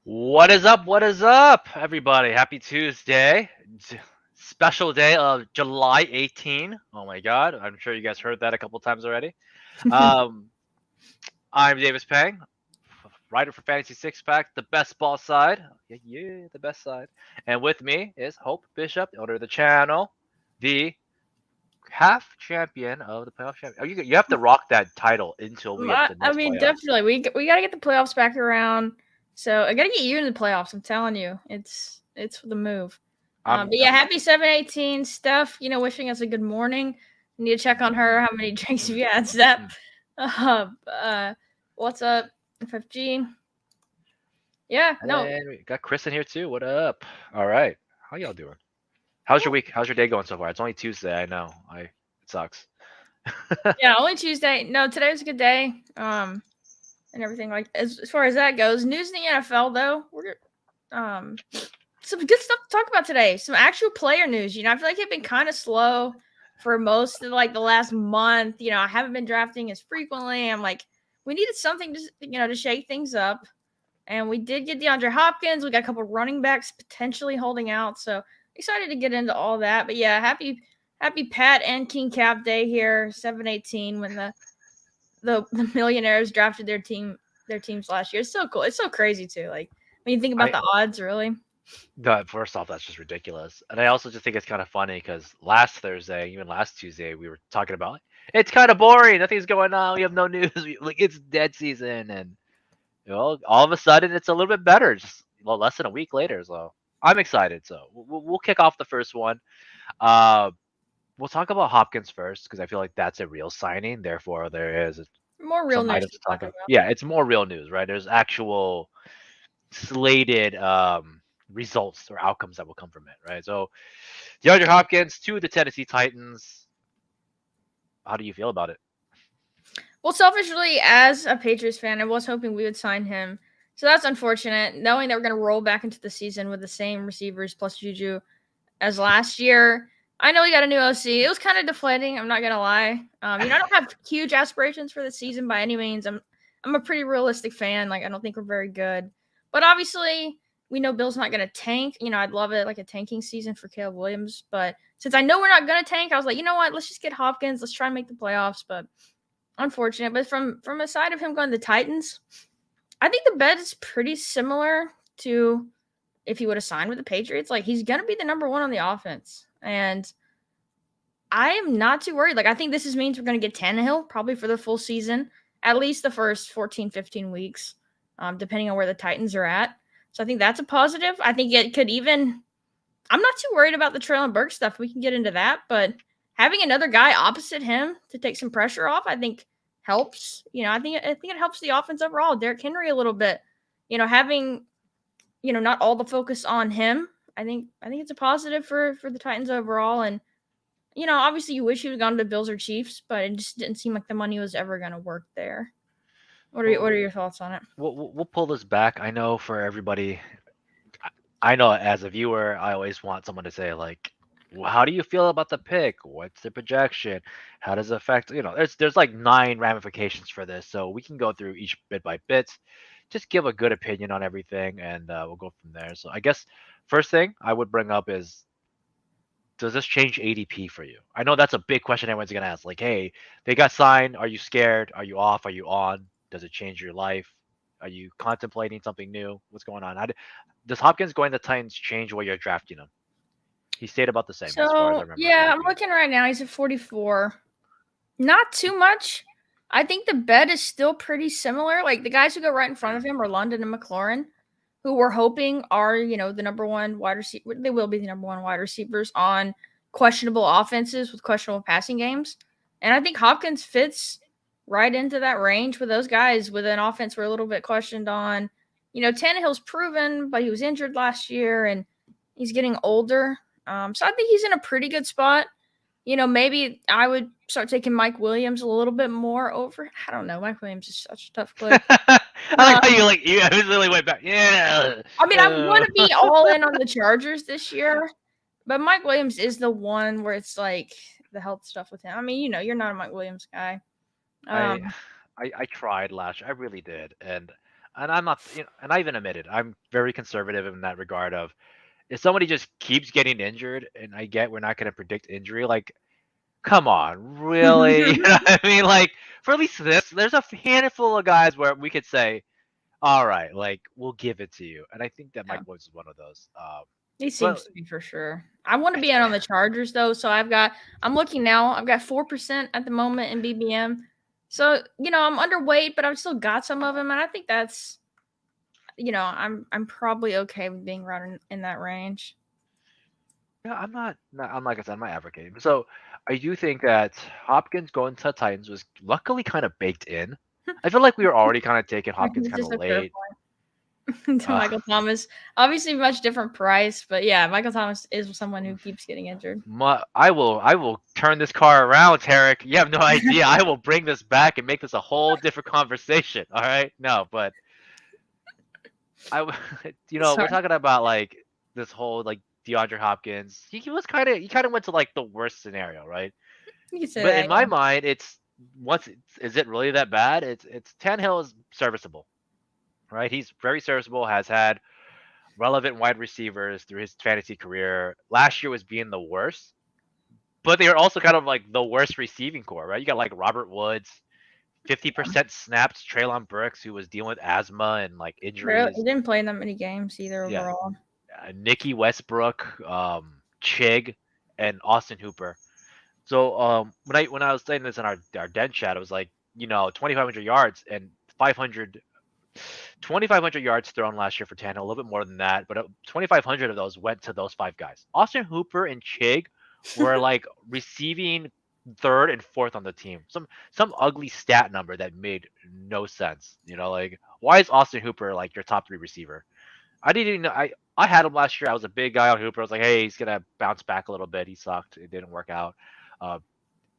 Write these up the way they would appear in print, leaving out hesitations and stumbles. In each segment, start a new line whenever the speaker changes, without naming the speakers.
What is up? What is up, everybody? Happy Tuesday. Special day of July 18. Oh my God. I'm sure you guys heard that a couple times already. Um, I'm Davis Peng, writer for Fantasy Six Pack, the best ball side. Yeah, the best side. And with me is Hope Bishop, the owner of the channel, the half champion of the playoff champion. Oh, you have to rock that title until we get to the
I
next
mean,
playoffs.
definitely, we got to get the playoffs back around. So I got to get you in the playoffs. I'm telling you, it's the move.
I'm,
But yeah,
I'm
happy 7/18, Steph. Wishing us a good morning. Need to check on her. How many drinks have you had, Steph? Uh, uh, what's up, FFG? Yeah, no.
And we got Chris in here too. What up? All right. How y'all doing? How's your week? How's your day going so far? It's only Tuesday. I know. It sucks.
Yeah, only Tuesday. No, today was a good day. And everything like as far as that goes. News in the NFL though, we're some good stuff to talk about today. Some actual player news. I feel like it's been kind of slow for most of like the last month. I haven't been drafting as frequently. I'm like, we needed something to shake things up. And we did get DeAndre Hopkins. We got a couple running backs potentially holding out. So excited to get into all that. But yeah, happy Pat and King Cap Day here, 7/18 when the millionaires drafted their teams last year. It's so cool. It's so crazy too. Like when you think about
I
the odds, really.
First off, that's just ridiculous, and I also just think it's kind of funny because last Thursday, even last Tuesday, we were talking about it's kind of boring. Nothing's going on. We have no news. Like it's dead season, and all of a sudden, it's a little bit better. Just less than a week later. So I'm excited. So we'll kick off the first one. Uh, we'll talk about Hopkins first because I feel like that's a real signing. Therefore, there is
More real
some
news
items
to
to talk
talk
about.
about.
Yeah, it's more real news, right? There's actual slated results or outcomes that will come from it, right? So, DeAndre Hopkins to the Tennessee Titans. How do you feel about it?
Well, selfishly, as a Patriots fan, I was hoping we would sign him. So that's unfortunate, knowing that we're going to roll back into the season with the same receivers plus Juju as last year. I know we got a new OC. It was kind of deflating. I'm not gonna lie. I don't have huge aspirations for the season by any means. I'm a pretty realistic fan. Like I don't think we're very good, but obviously we know Bill's not gonna tank. I'd love it like a tanking season for Caleb Williams, but since I know we're not gonna tank, I was like, you know what? Let's just get Hopkins. Let's try and make the playoffs. But unfortunate. But from a side of him going to the Titans, I think the bet is pretty similar to if he would have signed with the Patriots. Like he's gonna be the number one on the offense, and I am not too worried. Like I think this means we're gonna get Tannehill probably for the full season, at least the first 14, 15 weeks, depending on where the Titans are at. So I think that's a positive. I think it could even. I'm not too worried about the Traylon Burke stuff. We can get into that, but having another guy opposite him to take some pressure off, I think helps. I think it helps the offense overall. Derrick Henry a little bit. Having not all the focus on him. I think it's a positive for the Titans overall. And obviously you wish he would gone to the Bills or Chiefs, but it just didn't seem like the money was ever going to work there. What are
Well,
your thoughts on it?
we'll pull this back. I know for everybody, I know as a viewer, I always want someone to say like, how do you feel about the pick? What's the projection? How does it affect? There's like 9 ramifications for this, so we can go through each bit by bit. Just give a good opinion on everything, and we'll go from there. So I guess first thing I would bring up is, does this change ADP for you? I know that's a big question everyone's gonna ask. Like, hey, they got signed. Are you scared? Are you off? Are you on? Does it change your life? Are you contemplating something new? What's going on? Does Hopkins going to Titans change where you're drafting him? He stayed about the same as far as I
So
remember
yeah, I'm
ADP.
looking right now. He's at 44. Not too much. I think the bet is still pretty similar. Like the guys who go right in front of him are London and McLaurin, who we're hoping are the number one wide receiver. They will be the number one wide receivers on questionable offenses with questionable passing games. And I think Hopkins fits right into that range with those guys with an offense we're a little bit questioned on. Tannehill's proven, but he was injured last year and he's getting older. So I think he's in a pretty good spot. Maybe I would start taking Mike Williams a little bit more over. I don't know. Mike Williams is such a tough click.
I like how
Um,
you really went back. Yeah.
I mean, I want to be all in on the Chargers this year, but Mike Williams is the one where it's like the health stuff with him. I mean, you're not a Mike Williams guy.
I
Um,
I tried last year. I really did, and and I'm not, and I even admitted I'm very conservative in that regard. Of if somebody just keeps getting injured, and I get we're not going to predict injury, like come on, really? You know what I mean? Like for at least this, there's a handful of guys where we could say, all right, like we'll give it to you, and I think that
Yeah.
Mike Woods is one of those.
He
But
seems to be for sure. I want to be
it's,
in on the Chargers though, so I'm looking now. I've got 4% at the moment in BBM. So, I'm underweight, but I've still got some of them, and I think that's I'm probably okay with being around in that range.
yeah, I'm like I said, I'm not advocating. So I do think that Hopkins going to the Titans was luckily kind of baked in. I feel like we were already kind of taking Hopkins kind
Just
of
a fair
late.
point to
Uh,
Michael Thomas. Obviously, much different price, but yeah, Michael Thomas is someone who keeps getting injured.
I will turn this car around, Tarek. You have no idea. I will bring this back and make this a whole different conversation. All right, no, but we're
Sorry,
talking about like this whole like DeAndre Hopkins. He kind of went to like the worst scenario, right?
you can say
But
that.
in my mind, is it really that bad? It's Tannehill is serviceable, right? He's very serviceable. Has had relevant wide receivers through his fantasy career. Last year was being the worst, but they are also kind of like the worst receiving core, right? You got like Robert Woods,
Yeah.
50% snaps. Traylon Burks, who was dealing with asthma and like
He
injuries.
didn't play in that many games either
Yeah,
overall.
Nicky Westbrook, Chig, and Austin Hooper. So when I was saying this in our den chat, it was like 2,500 yards and 500 2,500 yards thrown last year for Tannehill, a little bit more than that, but 2,500 of those went to those five guys. Austin Hooper and Chig were like receiving third and fourth on the team. Some ugly stat number that made no sense. Like why is Austin Hooper like your top three receiver? I didn't even know. I had him last year. I was a big guy on Hooper. I was like, hey, he's gonna bounce back a little bit. He sucked. It didn't work out. Uh,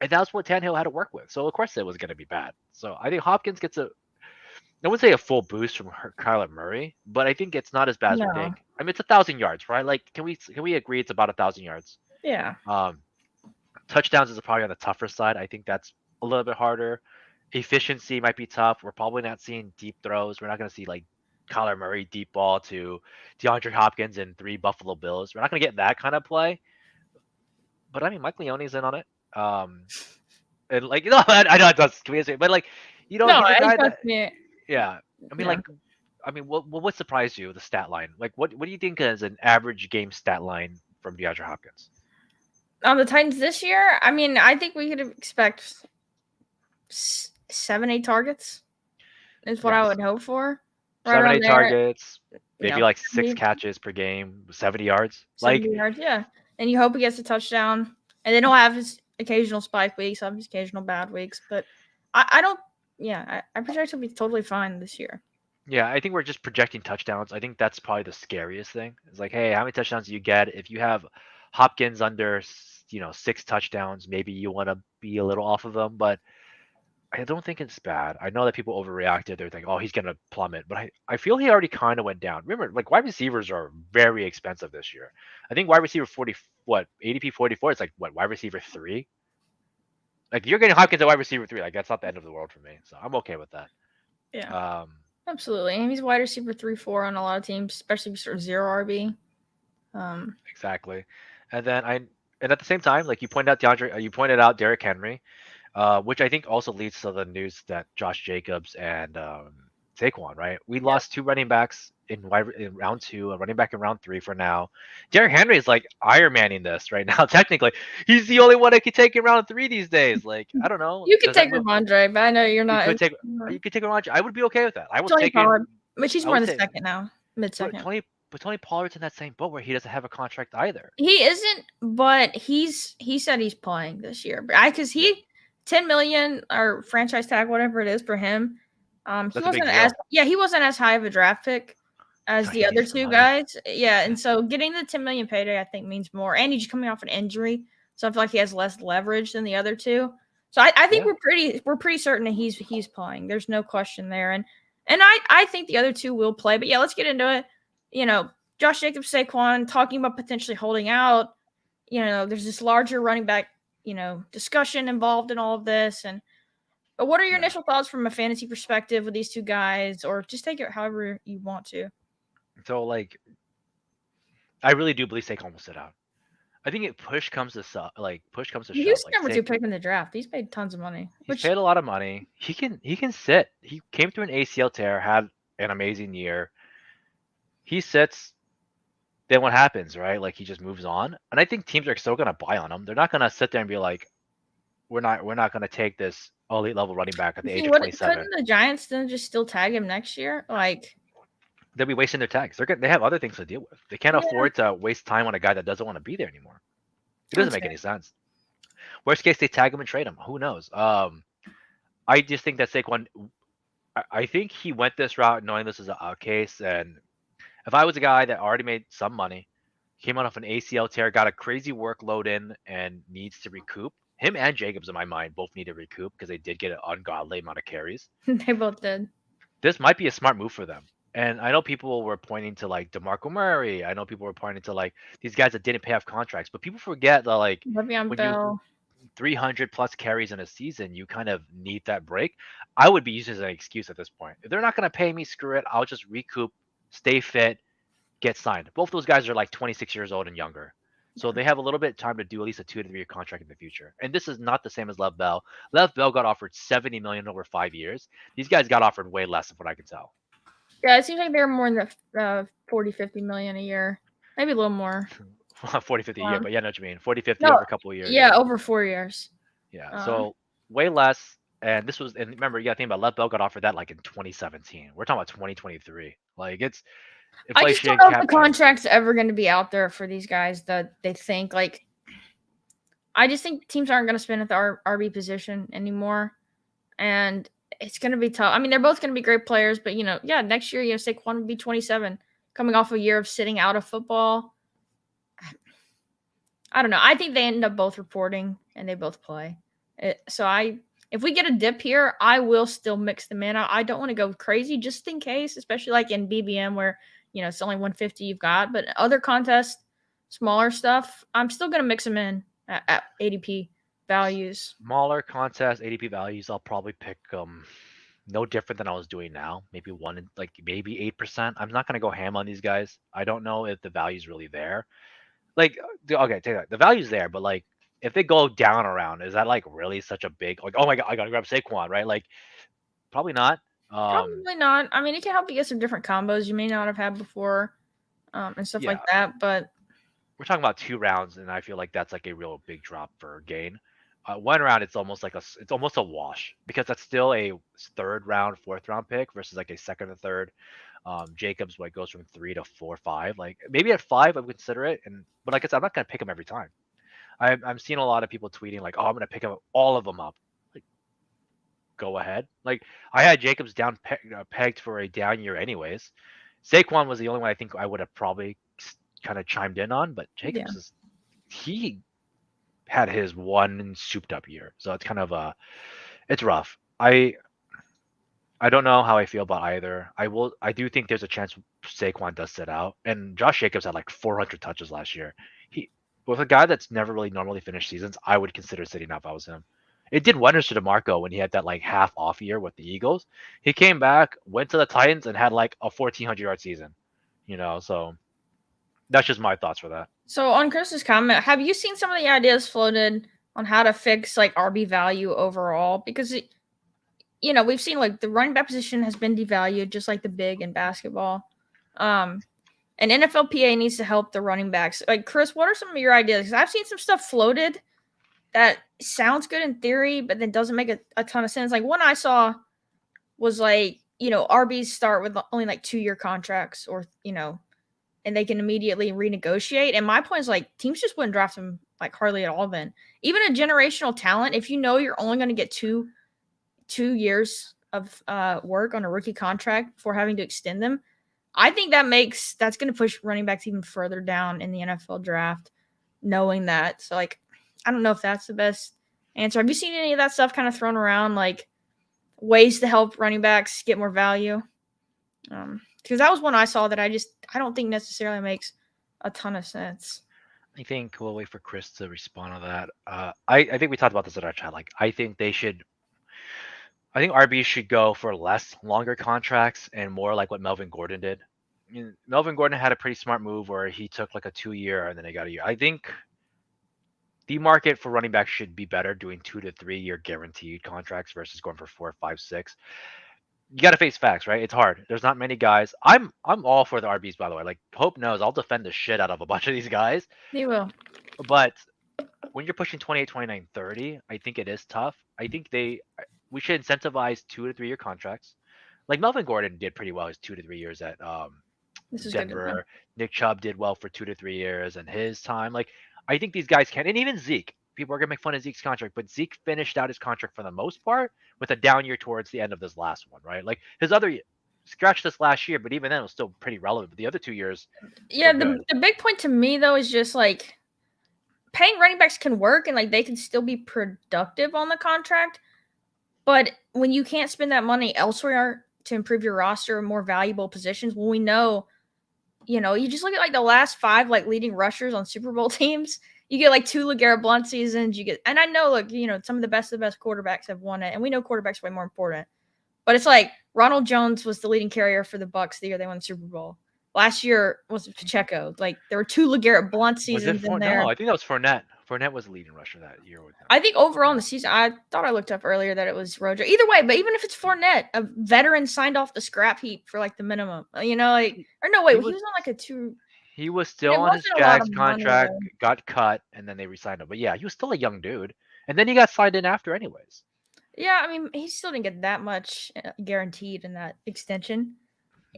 and that's what Tannehill had to work with. So of course it was gonna be bad. So I think Hopkins gets I wouldn't say a full boost from Kyler Murray, but I think it's not as bad as we
No.
think. I mean, it's 1,000 yards, right? Like, can we agree it's about 1,000 yards?
Yeah.
Um, Touchdowns is probably on the tougher side. I think that's a little bit harder. Efficiency might be tough. We're probably not seeing deep throws. We're not going to see like Kyler Murray deep ball to DeAndre Hopkins and three Buffalo Bills. We're not going to get that kind of play. But I mean, Mike Leone's in on it. And like I know it does, but like
No,
he's a
I
guy
trust
that
me.
yeah. I mean,
Yeah.
like, what surprised you? The stat line. Like, what do you think is an average game stat line from DeAndre Hopkins?
On the Titans this year, I mean, I think we could expect 7, 8 targets is what I
Yes,
would hope for. Right
seven,
around
eight
there,
targets, maybe like six
70,
catches per game, 70 yards.
70
Like,
yards, yeah. And you hope he gets a touchdown. And then he'll have his occasional spike weeks, have his occasional bad weeks. But I don't, yeah, I project he'll be totally fine this year.
yeah, I think we're just projecting touchdowns. I think that's probably the scariest thing. It's like, hey, how many touchdowns do you get? If you have Hopkins under, six touchdowns, maybe you want to be a little off of them, but I don't think it's bad. I know that people overreacted. They're like, oh, he's going to plummet. But I feel he already kind of went down. Remember, like wide receivers are very expensive this year. I think wide receiver 40, what, ADP 44, it's like, what, wide receiver three? Like you're getting Hopkins at wide receiver three. Like that's not the end of the world for me. So I'm okay with that.
Yeah,
Um,
absolutely. And he's wide receiver 3, 4 on a lot of teams, especially if you're zero RB.
exactly. And then and at the same time, like you pointed out Derrick Henry. Which I think also leads to the news that Josh Jacobs and Saquon, right? We
Yeah.
lost two running backs in round two, a running back in round three for now. Derrick Henry is like Iron Manning this right now. Technically, he's the only one that could take in round three these days. Like I don't know,
You could
does that
take
move?
Ramondre, but I know you're
You
not.
could take you could take Ramondre. I would be okay with that. I would
Tony
take in.
Pollard, which he's
I
more in
would
the
say,
second now, mid
but
second.
Tony Pollard's in that same boat where he doesn't have a contract either.
He isn't, but he said he's playing this year. But because
Yeah,
10 million or franchise tag, whatever it is for him. He
that's a big
wasn't as
deal.
he wasn't as high of a draft pick as
So
the
he
other
needs the
two
money.
guys. Yeah, and so getting the 10 million payday I think means more. And he's coming off an injury, so I feel like he has less leverage than the other two. So I think
Yeah.
we're pretty certain that he's playing. There's no question there. And I think the other two will play. But yeah, let's get into it. You know, Josh Jacobs, Saquon talking about potentially holding out. There's this larger running back, discussion involved in all of this. And But what are your
Yeah.
initial thoughts from a fantasy perspective with these two guys, or just take it however you want to?
So like, I really do believe Saquon will sit out. I think if push comes to
He
shove,
was
like
number two
Saquon,
pick in the draft. He's paid tons of money,
he's
which
paid a lot of money. He can sit. He came through an ACL tear, had an amazing year. He sits, then what happens, right? Like he just moves on. And I think teams are still gonna buy on him. They're not gonna sit there and be like, we're not gonna take this elite level running back at
you
the age
see,
of
what
27.
couldn't the Giants then just still tag him next year? Like,
They'll be wasting their tags. They have other things to deal with. They can't
yeah,
afford to waste time on a guy that doesn't want to be there anymore. It doesn't
that's
make
fair.
any sense. Worst case, they tag him and trade him. Who knows? I just think that Saquon. I think he went this route knowing this is a case. And if I was a guy that already made some money, came out of an ACL tear, got a crazy workload in, and needs to recoup. Him and Jacobs, in my mind, both need to recoup because they did get an ungodly amount of carries.
They both did.
This might be a smart move for them. And I know people were pointing to like DeMarco Murray. I know people were pointing to like these guys that didn't pay off contracts, but people forget that like
Le'Veon
when you
Bell.
300 plus carries in a season, you kind of need that break. I would be used as an excuse at this point. If they're not going to pay me, screw it. I'll just recoup, stay fit, get signed. Both those guys are like 26 years old and younger. So they have a little bit of time to do at least a 2 to 3 year contract in the future. And this is not the same as Lev Bell. Lev Bell got offered 70 million over 5 years. These guys got offered way less, of what I can tell.
Yeah, it seems like they're more in the 40, 50 million a year, maybe a little more.
40, 50 a year, but yeah, I know what you mean. 40, 50
No,
over a couple of years.
yeah,
Yeah.
over 4 years.
Yeah.
Uh,
So way less. And this was, and remember, you got to think about Lev Bell got offered that like in 2017. We're talking about 2023. Like it's
I just don't
inflation,
know if the
cap change.
contract's ever going to be out there for these guys that they think like. I just think teams aren't going to spin at the RB position anymore, and it's going to be tough. I mean, they're both going to be great players, but yeah, next year, Saquon would be 27, coming off a year of sitting out of football. I don't know. I think they end up both reporting and they both play. If we get a dip here, I will still mix them in. I don't want to go crazy just in case, especially like in BBM where it's only 150 you've got, but other contests, smaller stuff, I'm still gonna mix them in at ADP values.
Smaller contest ADP values, I'll probably pick no different than I was doing now. Maybe one, like maybe 8%. I'm not gonna go ham on these guys. I don't know if the value's really there. Like, okay, take that. The value's there, but like, if they go down around, is that like really such a big like? Oh my god, I gotta grab Saquon, right? Like, probably not.
Probably not. I mean, it can help you get some different combos you may not have had before, and stuff like
Yeah,
that. But
we're talking about 2 rounds, and I feel like that's like a real big drop for gain. 1 round, it's almost like it's almost a wash because that's still a third round, fourth round pick versus like a second or third. Jacobs like goes from 3 to 4, 5. Like maybe at 5, I would consider it. And but like I said, I'm not gonna pick him every time. I'm seeing a lot of people tweeting like, "Oh, I'm gonna pick up all of them up." Like, go ahead. Like I had Jacobs down pegged for a down year, anyways. Saquon was the only one I think I would have probably kind of chimed in on, but
yeah,
Jacobs he had his one souped up year, so it's kind of it's rough. I don't know how I feel about either. I do think there's a chance Saquon does sit out, and Josh Jacobs had like 400 touches last year. He With a guy that's never really normally finished seasons, I would consider sitting out if I was him. It did wonders to DeMarco when he had that like half off year with the Eagles. He came back, went to the Titans, and had like a 1,400 yard season. So that's just my thoughts for that.
so on Chris's comment, have you seen some of the ideas floated on how to fix like RB value overall? Because we've seen like the running back position has been devalued, just like the big in basketball. Um, and NFLPA needs to help the running backs. Like Chris, what are some of your ideas? Because I've seen some stuff floated that sounds good in theory, but then doesn't make a ton of sense. Like one I saw was like RBs start with only like 2 year contracts, or and they can immediately renegotiate. And my point is like teams just wouldn't draft them like hardly at all. Then even a generational talent, if you know you're only going to get 2 years of work on a rookie contract before having to extend them, I think that's going to push running backs even further down in the NFL draft, knowing that. So like, I don't know if that's the best answer. Have you seen any of that stuff kind of thrown around, like ways to help running backs get more value? Because that was one I saw that I don't think necessarily makes a ton of sense.
I think we'll wait for Chris to respond to that. I think we talked about this in our chat. Like, I think they should. I think RB should go for less longer contracts and more like what Melvin Gordon did. I mean, Melvin Gordon had a pretty smart move where he took like a 2 year and then he got a year. I think the market for running backs should be better doing 2 to 3 year guaranteed contracts versus going for 4, 5, 6. You got to face facts, right? It's hard. There's not many guys. I'm all for the RBs, by the way. Like Hope knows, I'll defend the shit out of a bunch of these guys.
He will.
But when you're pushing 28, 29, 30, I think it is tough. I think we should incentivize 2 to 3 year contracts. Like Melvin Gordon did pretty well his 2 to 3 years at
This is good to know.
Denver. Nick Chubb did well for 2 to 3 years and his time. Like I think these guys can, and even Zeke. People are gonna make fun of Zeke's contract, but Zeke finished out his contract for the most part with a down year towards the end of this last one, right? Like his other scratched this last year, but even then it was still pretty relevant. But the other 2 years
Yeah,
were
the
good.
the big point to me though is just like paying running backs can work and like they can still be productive on the contract, but when you can't spend that money elsewhere to improve your roster in more valuable positions, when we know, you just look at like the last five like leading rushers on Super Bowl teams. You get like two LeGarrette Blunt seasons. You get, and I know, like some of the best quarterbacks have won it, and we know quarterbacks are way more important. But it's like Ronald Jones was the leading carrier for the Bucks the year they won the Super Bowl. Last year was Pacheco. Like there were two LeGarrette Blunt
Was it
seasons in
for
there.
no? I think that was Fournette. Fournette was the leading rusher that year with them.
I think overall in the season, I thought I looked up earlier that it was Rojo. Either way, but even if it's Fournette, a veteran signed off the scrap heap for like the minimum, like, or no,
He
wait, he
was
was on like a two,
he was
and
still
it
on his
wasn't a lot of
Jags
money
contract,
though.
got cut, and then they re-signed him. But yeah, he was still a young dude, and then he got signed in after, anyways.
Yeah, I mean, he still didn't get that much guaranteed in that extension.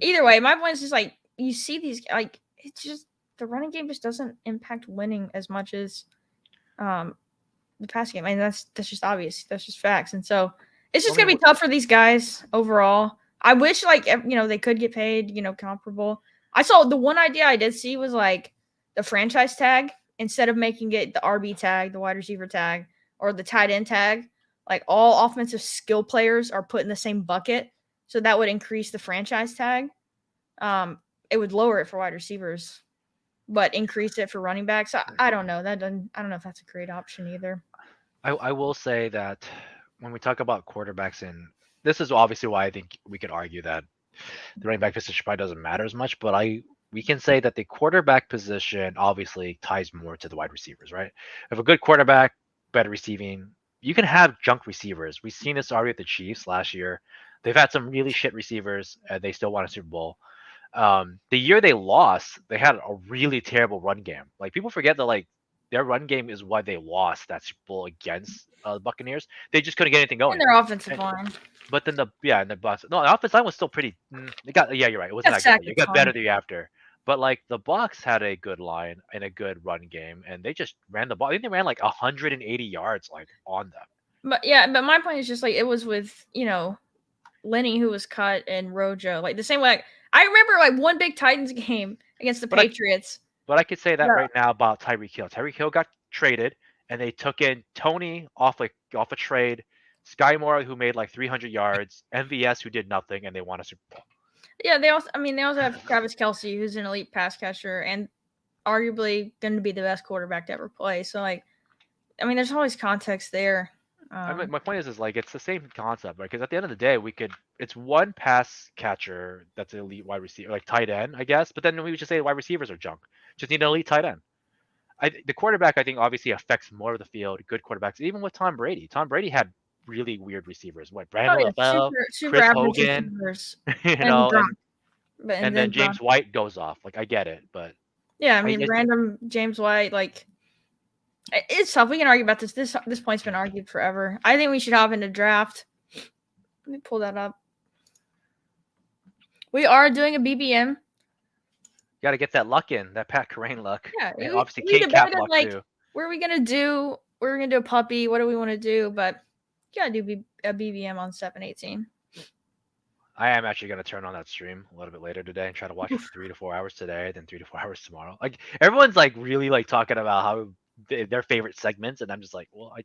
Either way, my point is just like you see these like it's just the running game just doesn't impact winning as much as um the pass game. I mean, that's just obvious. That's just facts. And so it's
I
just gonna
mean,
be tough for these guys overall. I wish like they could get paid, comparable. I saw the one idea I did see was like the franchise tag instead of making it the RB tag, the wide receiver tag, or the tight end tag. Like all offensive skill players are put in the same bucket, so that would increase the franchise tag. It would lower it for wide receivers, but increase it for running backs. I don't know. That doesn't. I don't know if that's a great option either.
I will say that when we talk about quarterbacks, and this is obviously why I think we could argue that the running back position probably doesn't matter as much, but we can say that the quarterback position obviously ties more to the wide receivers, right? If a good quarterback, better receiving, you can have junk receivers. We've seen this already with the Chiefs last year. They've had some really shit receivers, and they still won a Super Bowl. The year they lost, they had a really terrible run game. Like people forget that like their run game is why they lost that Super Bowl against the Buccaneers. They just couldn't get anything
And
going.
their offensive
And,
line
but then and the Bucks. No, the offensive line was still pretty. It got yeah, you're right. It wasn't
got
that good.
sacked a
It got better
ton.
the year after. But like the Bucks had a good line and a good run game, and they just ran the ball. I think they ran like 180 yards like on them.
But yeah, but my point is just like it was with Lenny who was cut and Rojo like the same way. Like, I remember like one big Titans game against the
But I
Patriots.
but I could say that
Yeah,
right now about Tyreek Hill. Tyreek Hill got traded, and they took in Tony off a trade, Sky Moore who made like 300 yards, MVS who did nothing, and they won a Super Bowl.
yeah. They also have Travis Kelsey, who's an elite pass catcher and arguably going to be the best quarterback to ever play. So like, there's always context there.
I mean,
Um,
my point is like it's the same concept, right? Because at the end of the day, it's one pass catcher that's an elite wide receiver, like tight end, I guess. But then we would just say wide receivers are junk. Just need an elite tight end. The quarterback, I think, obviously affects more of the field. Good quarterbacks, even with Tom Brady. Tom Brady had really weird receivers. What
oh
Brandon
yeah,
LaFell,
super
Chris
average
Hogan,
receivers
you
and
know,
drunk, but and
and then
then drunk.
James White goes off. Like I get it, but
Yeah,
I
random James White like it's tough. We can argue about this. This point's been argued forever. I think we should hop into draft. Let me pull that up. We are doing a BBM.
got to get that luck in, that Pat Carrain luck,
Yeah,
and
we,
obviously
we
Kate Cap
debated
luck
like
too.
what are we gonna do? We're gonna do a puppy. What do we want to do? But you gotta do a BBM on 7/18.
I am actually going to turn on that stream a little bit later today and try to watch for 3 to 4 hours today, then 3 to 4 hours tomorrow. Like everyone's like really like talking about how their favorite segments, and I'm just like, well, I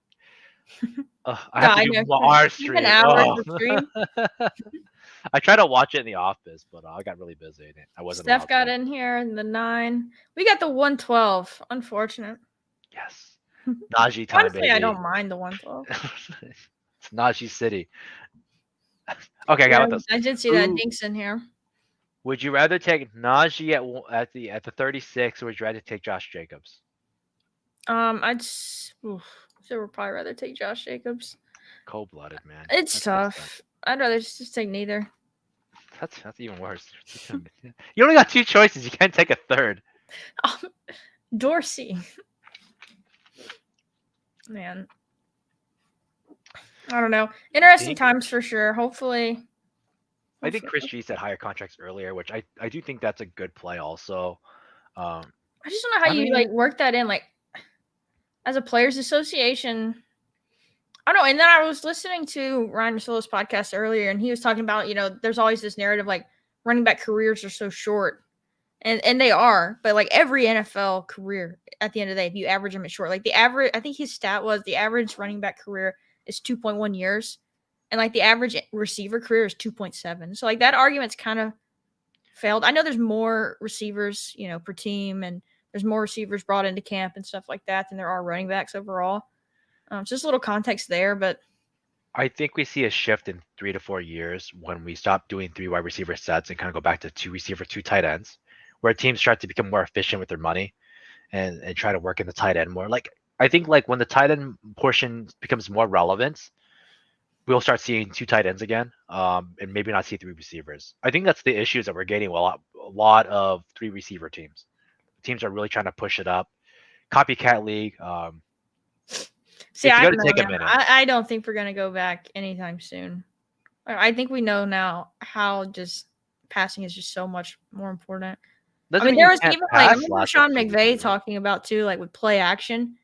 No,
have to
I
do
know.
our
Even an
stream.
hour
Oh,
to stream.
I tried to watch it in the office, but I got really busy and I wasn't
Steph
allowed
got
to.
in here in the 9. We got the 112. Unfortunate.
Yes, Najee time,
Honestly, I
baby.
don't mind the 112.
It's Najee City. Okay, how
Yeah,
about this?
I did see that
Who
Dinks in here.
would you rather take Najee at the 36, or would you rather take Josh Jacobs?
So we'll probably rather take Josh Jacobs.
Cold-blooded, man.
It's
That's messed up.
tough. I'd rather just take neither.
That's even worse. You only got two choices. You can't take a third.
Dorsey, man. I don't know.
I
Interesting
think
times for sure. Hopefully,
I think
hopefully.
Chris G said higher contracts earlier, which I do think that's a good play also. Um,
I just don't know how
I
you
mean,
like work that in, like as a players' association. I don't know. And then I was listening to Ryan Russillo's podcast earlier, and he was talking about, there's always this narrative like running back careers are so short. And they are, but like every NFL career at the end of the day, if you average them, it's short. Like the average, I think his stat was the average running back career is 2.1 years. And like the average receiver career is 2.7. So like that argument's kind of failed. I know there's more receivers, per team, and there's more receivers brought into camp and stuff like that than there are running backs overall. Just a little context there, but
I think we see a shift in 3 to 4 years when we stop doing three wide receiver sets and kind of go back to two receiver, two tight ends, where teams start to become more efficient with their money and try to work in the tight end more. Like I think like when the tight end portion becomes more relevant, we'll start seeing two tight ends again, and maybe not see three receivers. I think that's the issues that we're getting with a lot of three receiver teams. Teams are really trying to push it up. Copycat league.
see,
It's
I
going
don't
to
know,
take a
man.
minute.
I don't think we're gonna go back anytime soon. I think we know now how just passing is just so much more important. I
Doesn't
mean,
mean
there
you
was
can't
even like I
pass
remember
lots of
Sean
two
McVay
receivers.
talking about too, like with play action.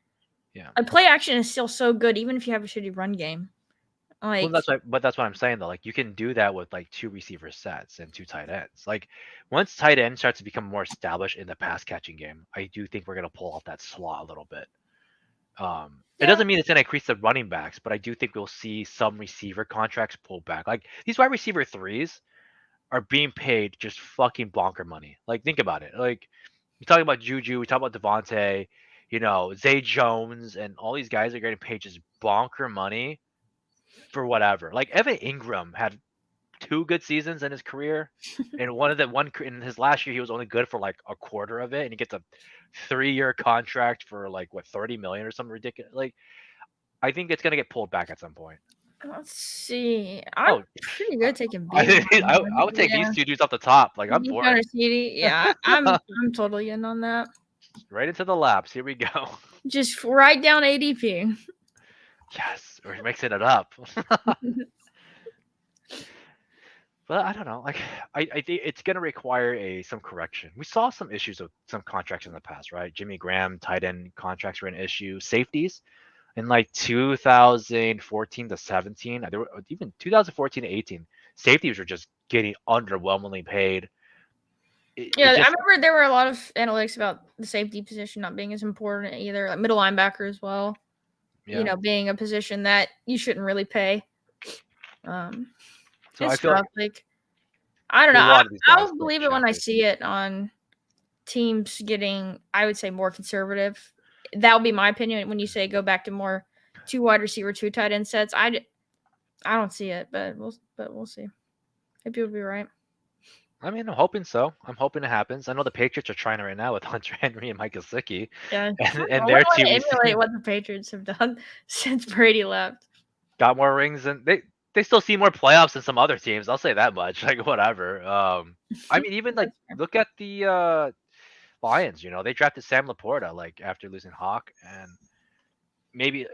Yeah.
Like play action is still so good, even if you have a shitty run game.
Well,
Like,
but that's what I'm saying though. Like you can do that with like two receiver sets and two tight ends. Like once tight end starts to become more established in the pass catching game, I do think we're gonna pull off that slot a little bit. It
yeah,
doesn't mean it's gonna increase the running backs, but I do think we'll see some receiver contracts pull back. Like these wide receiver threes are being paid just fucking bonker money. Like think about it. Like we talk about Juju, we talk about Devontae, Zay Jones, and all these guys are getting paid just bonker money for whatever. Like Evan Ingram had two good seasons in his career, and one in his last year he was only good for like a quarter of it, and he gets a 3-year contract for like what 30 million or something ridiculous. Like I think it's gonna get pulled back at some point.
let's see. I'm
Oh,
pretty
I
good taking
I,
Beasley.
I would take
Yeah,
these two dudes off the top. Like I'm for
Bijan
it.
or CD. Yeah, I'm totally in on that.
Right into the laps. Here we go.
Just write down ADP.
Yes, we're mixing it up. But I don't know. Like I think it's gonna require some correction. We saw some issues with some contracts in the past, right? Jimmy Graham tight end contracts were an issue. Safeties in like 2014 to 17, there were even 2014 to 18. Safeties were just getting underwhelmingly paid. It
Yeah, I
just
remember there were a lot of analytics about the safety position not being as important either, like middle linebacker as well.
yeah.
Being a position that you shouldn't really pay. Um,
So I
it's
feel like
tough. Like I don't know.
with a lot of these guys,
I'll
we're
believe it
pushing
when
out
I
safety.
see it on teams getting, I would say, more conservative. That would be my opinion. When you say go back to more two wide receiver, two tight end sets, I don't see it, but we'll see. Maybe you'll be right.
I mean, I'm hoping so. I'm hoping it happens. I know the Patriots are trying it right now with Hunter Henry and Mike Gesicki,
Yeah, I
and
wouldn't
their
want
two
to
receivers
emulate what the Patriots have done since Brady left.
got more rings, and they still see more playoffs than some other teams. I'll say that much. Like whatever. I mean, even like
That's fair.
look at the Lions. They drafted Sam Laporta like after losing Hawk, and maybe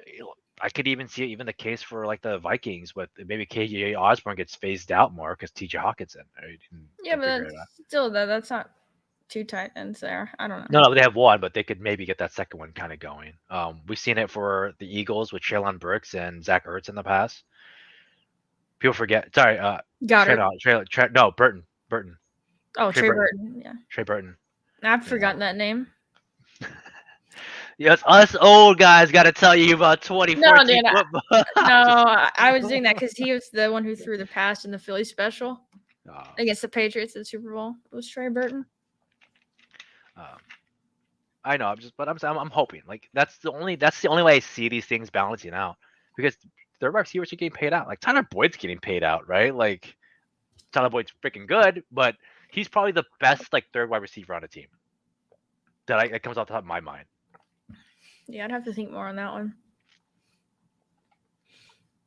I could even see even the case for like the Vikings with maybe KJ Osborne gets phased out more because TJ Hawkinson right,
Yeah,
can
but
figure
that's
it out.
still that's not two tight ends there. I don't know.
No, they have one, but they could maybe get that second one kind of going. We've seen it for the Eagles with Traylon Burks and Zach Ertz in the past. People forget. Sorry,
Goddard.
No, Burton,
Oh,
Trey
Trey
Burton,
Burton. Yeah,
Trey Burton.
I've
You know,
forgotten that name.
yes, us old guys got to tell you about
No,
2014
dude.
football.
No,
Just
I was doing that because he was the one who threw the pass in the Philly special
uh,
against the Patriots in the Super Bowl. It was Trey Burton.
um, I know. I'm hoping. Like that's the only way I see these things balancing out because third wide receivers are getting paid out. Like Tyler Boyd's getting paid out, right? Like Tyler Boyd's freaking good, but he's probably the best like third wide receiver on a team that comes off the top of my mind.
Yeah, I'd have to think more on that one.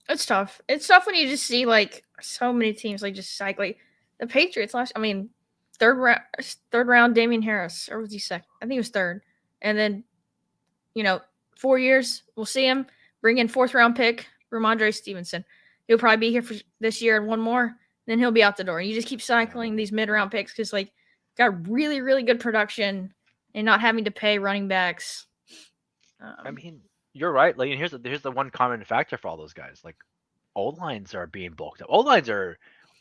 It's tough. It's tough when you just see like so many teams like just cycling. The Patriots last. I mean, third round, Damian Harris, or was he second? I think he was third. And then, 4 years we'll see him bring in fourth round pick Ramondre Stevenson. He'll probably be here for this year and one more. Then he'll be out the door. And you just keep cycling these mid round picks because like got really really good production and not having to pay running backs.
I mean, you're right. Like, here's the one common factor for all those guys. Like, O lines are being bulked up. O lines are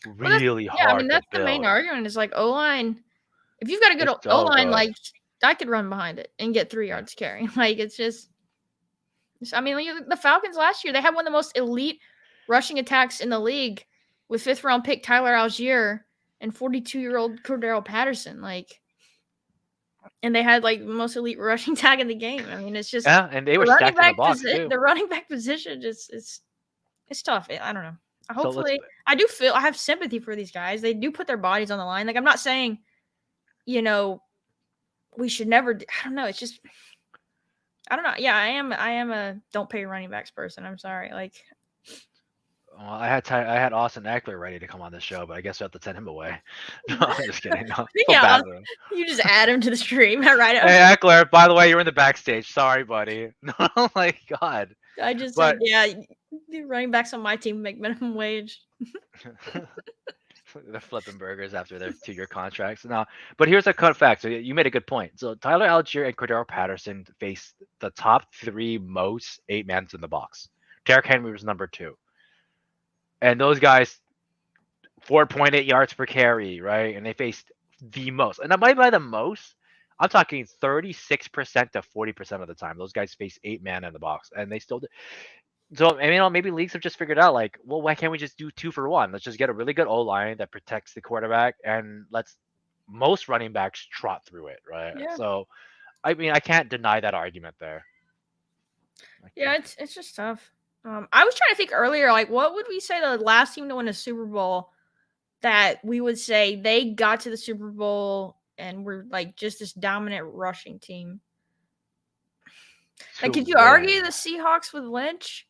really
yeah, I mean
hard to
that's the main
build.
argument is like O line. If you've got a good
It's
O
so
line,
good.
like I could run behind it and get 3 yards carry. Like it's just. I mean, the Falcons last year they had one of the most elite rushing attacks in the league with fifth round pick Tyler Algier and 42-year-old Cordero Patterson. Like, and they had like the most elite rushing tag in the game. I mean, it's just
Yeah, and they
the
were
running
stacked in the
back
box too.
the running back position just it's tough. I don't know.
So let's.
Hopefully, I do feel I have sympathy for these guys. They do put their bodies on the line. Like I'm not saying, we should never. I don't know. It's just I don't know. Yeah, I am a don't pay running backs person. I'm sorry. Like
Well, I had Austin Eckler ready to come on this show, but I guess we have to send him away. No, I'm just kidding. No, feel
yeah,
bad for him.
you just add him to the stream. Right.
Hey Eckler, by the way, you're in the backstage. Sorry, buddy. Oh my god.
I just said,
But
yeah, the running backs on my team make minimum wage.
they're flipping burgers after their 2-year contracts. No, but here's a cut fact. So you made a good point. So Tyler Algier and Cordero Patterson faced the top 3 most 8-mans in the box. Derrick Henry was number 2. And those guys 4.8 yards per carry, right? And they faced the most. And by the most, I'm talking 36% to 40% of the time. Those guys face 8-man in the box, and they still did. So I mean, maybe leagues have just figured out like, well, why can't we just do 2 for 1? Let's just get a really good O line that protects the quarterback, and let's most running backs trot through it, right?
Yeah.
So, I mean, I can't deny that argument there.
Yeah, it's just tough. I was trying to think earlier, like, what would we say the last team to win a Super Bowl that we would say they got to the Super Bowl and were like just this dominant rushing team? Like, could you argue the Seahawks with Lynch?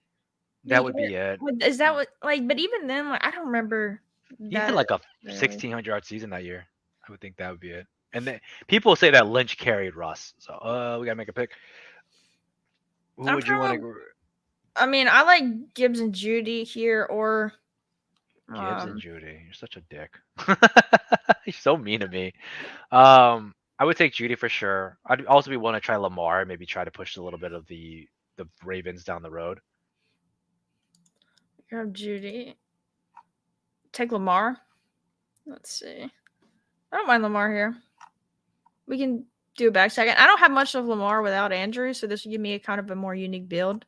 That would be it.
Is that what like? But even then, like, I don't remember.
He had like a 1,600-yard season that year. I would think that would be it. And then people say that Lynch carried Russ. So we gotta make a pick. Who would you want to?
I mean, I like Gibbs and Judy here, or
Gibbs and Judy. You're such a dick. You're so mean to me. I would take Judy for sure. I'd also be willing to try Lamar. Maybe try to push a little bit of the Ravens down the road.
You have Judy. Take Lamar. Let's see. I don't mind Lamar here. We can do a back second. I don't have much of Lamar without Andrew, so this would give me a kind of a more unique build.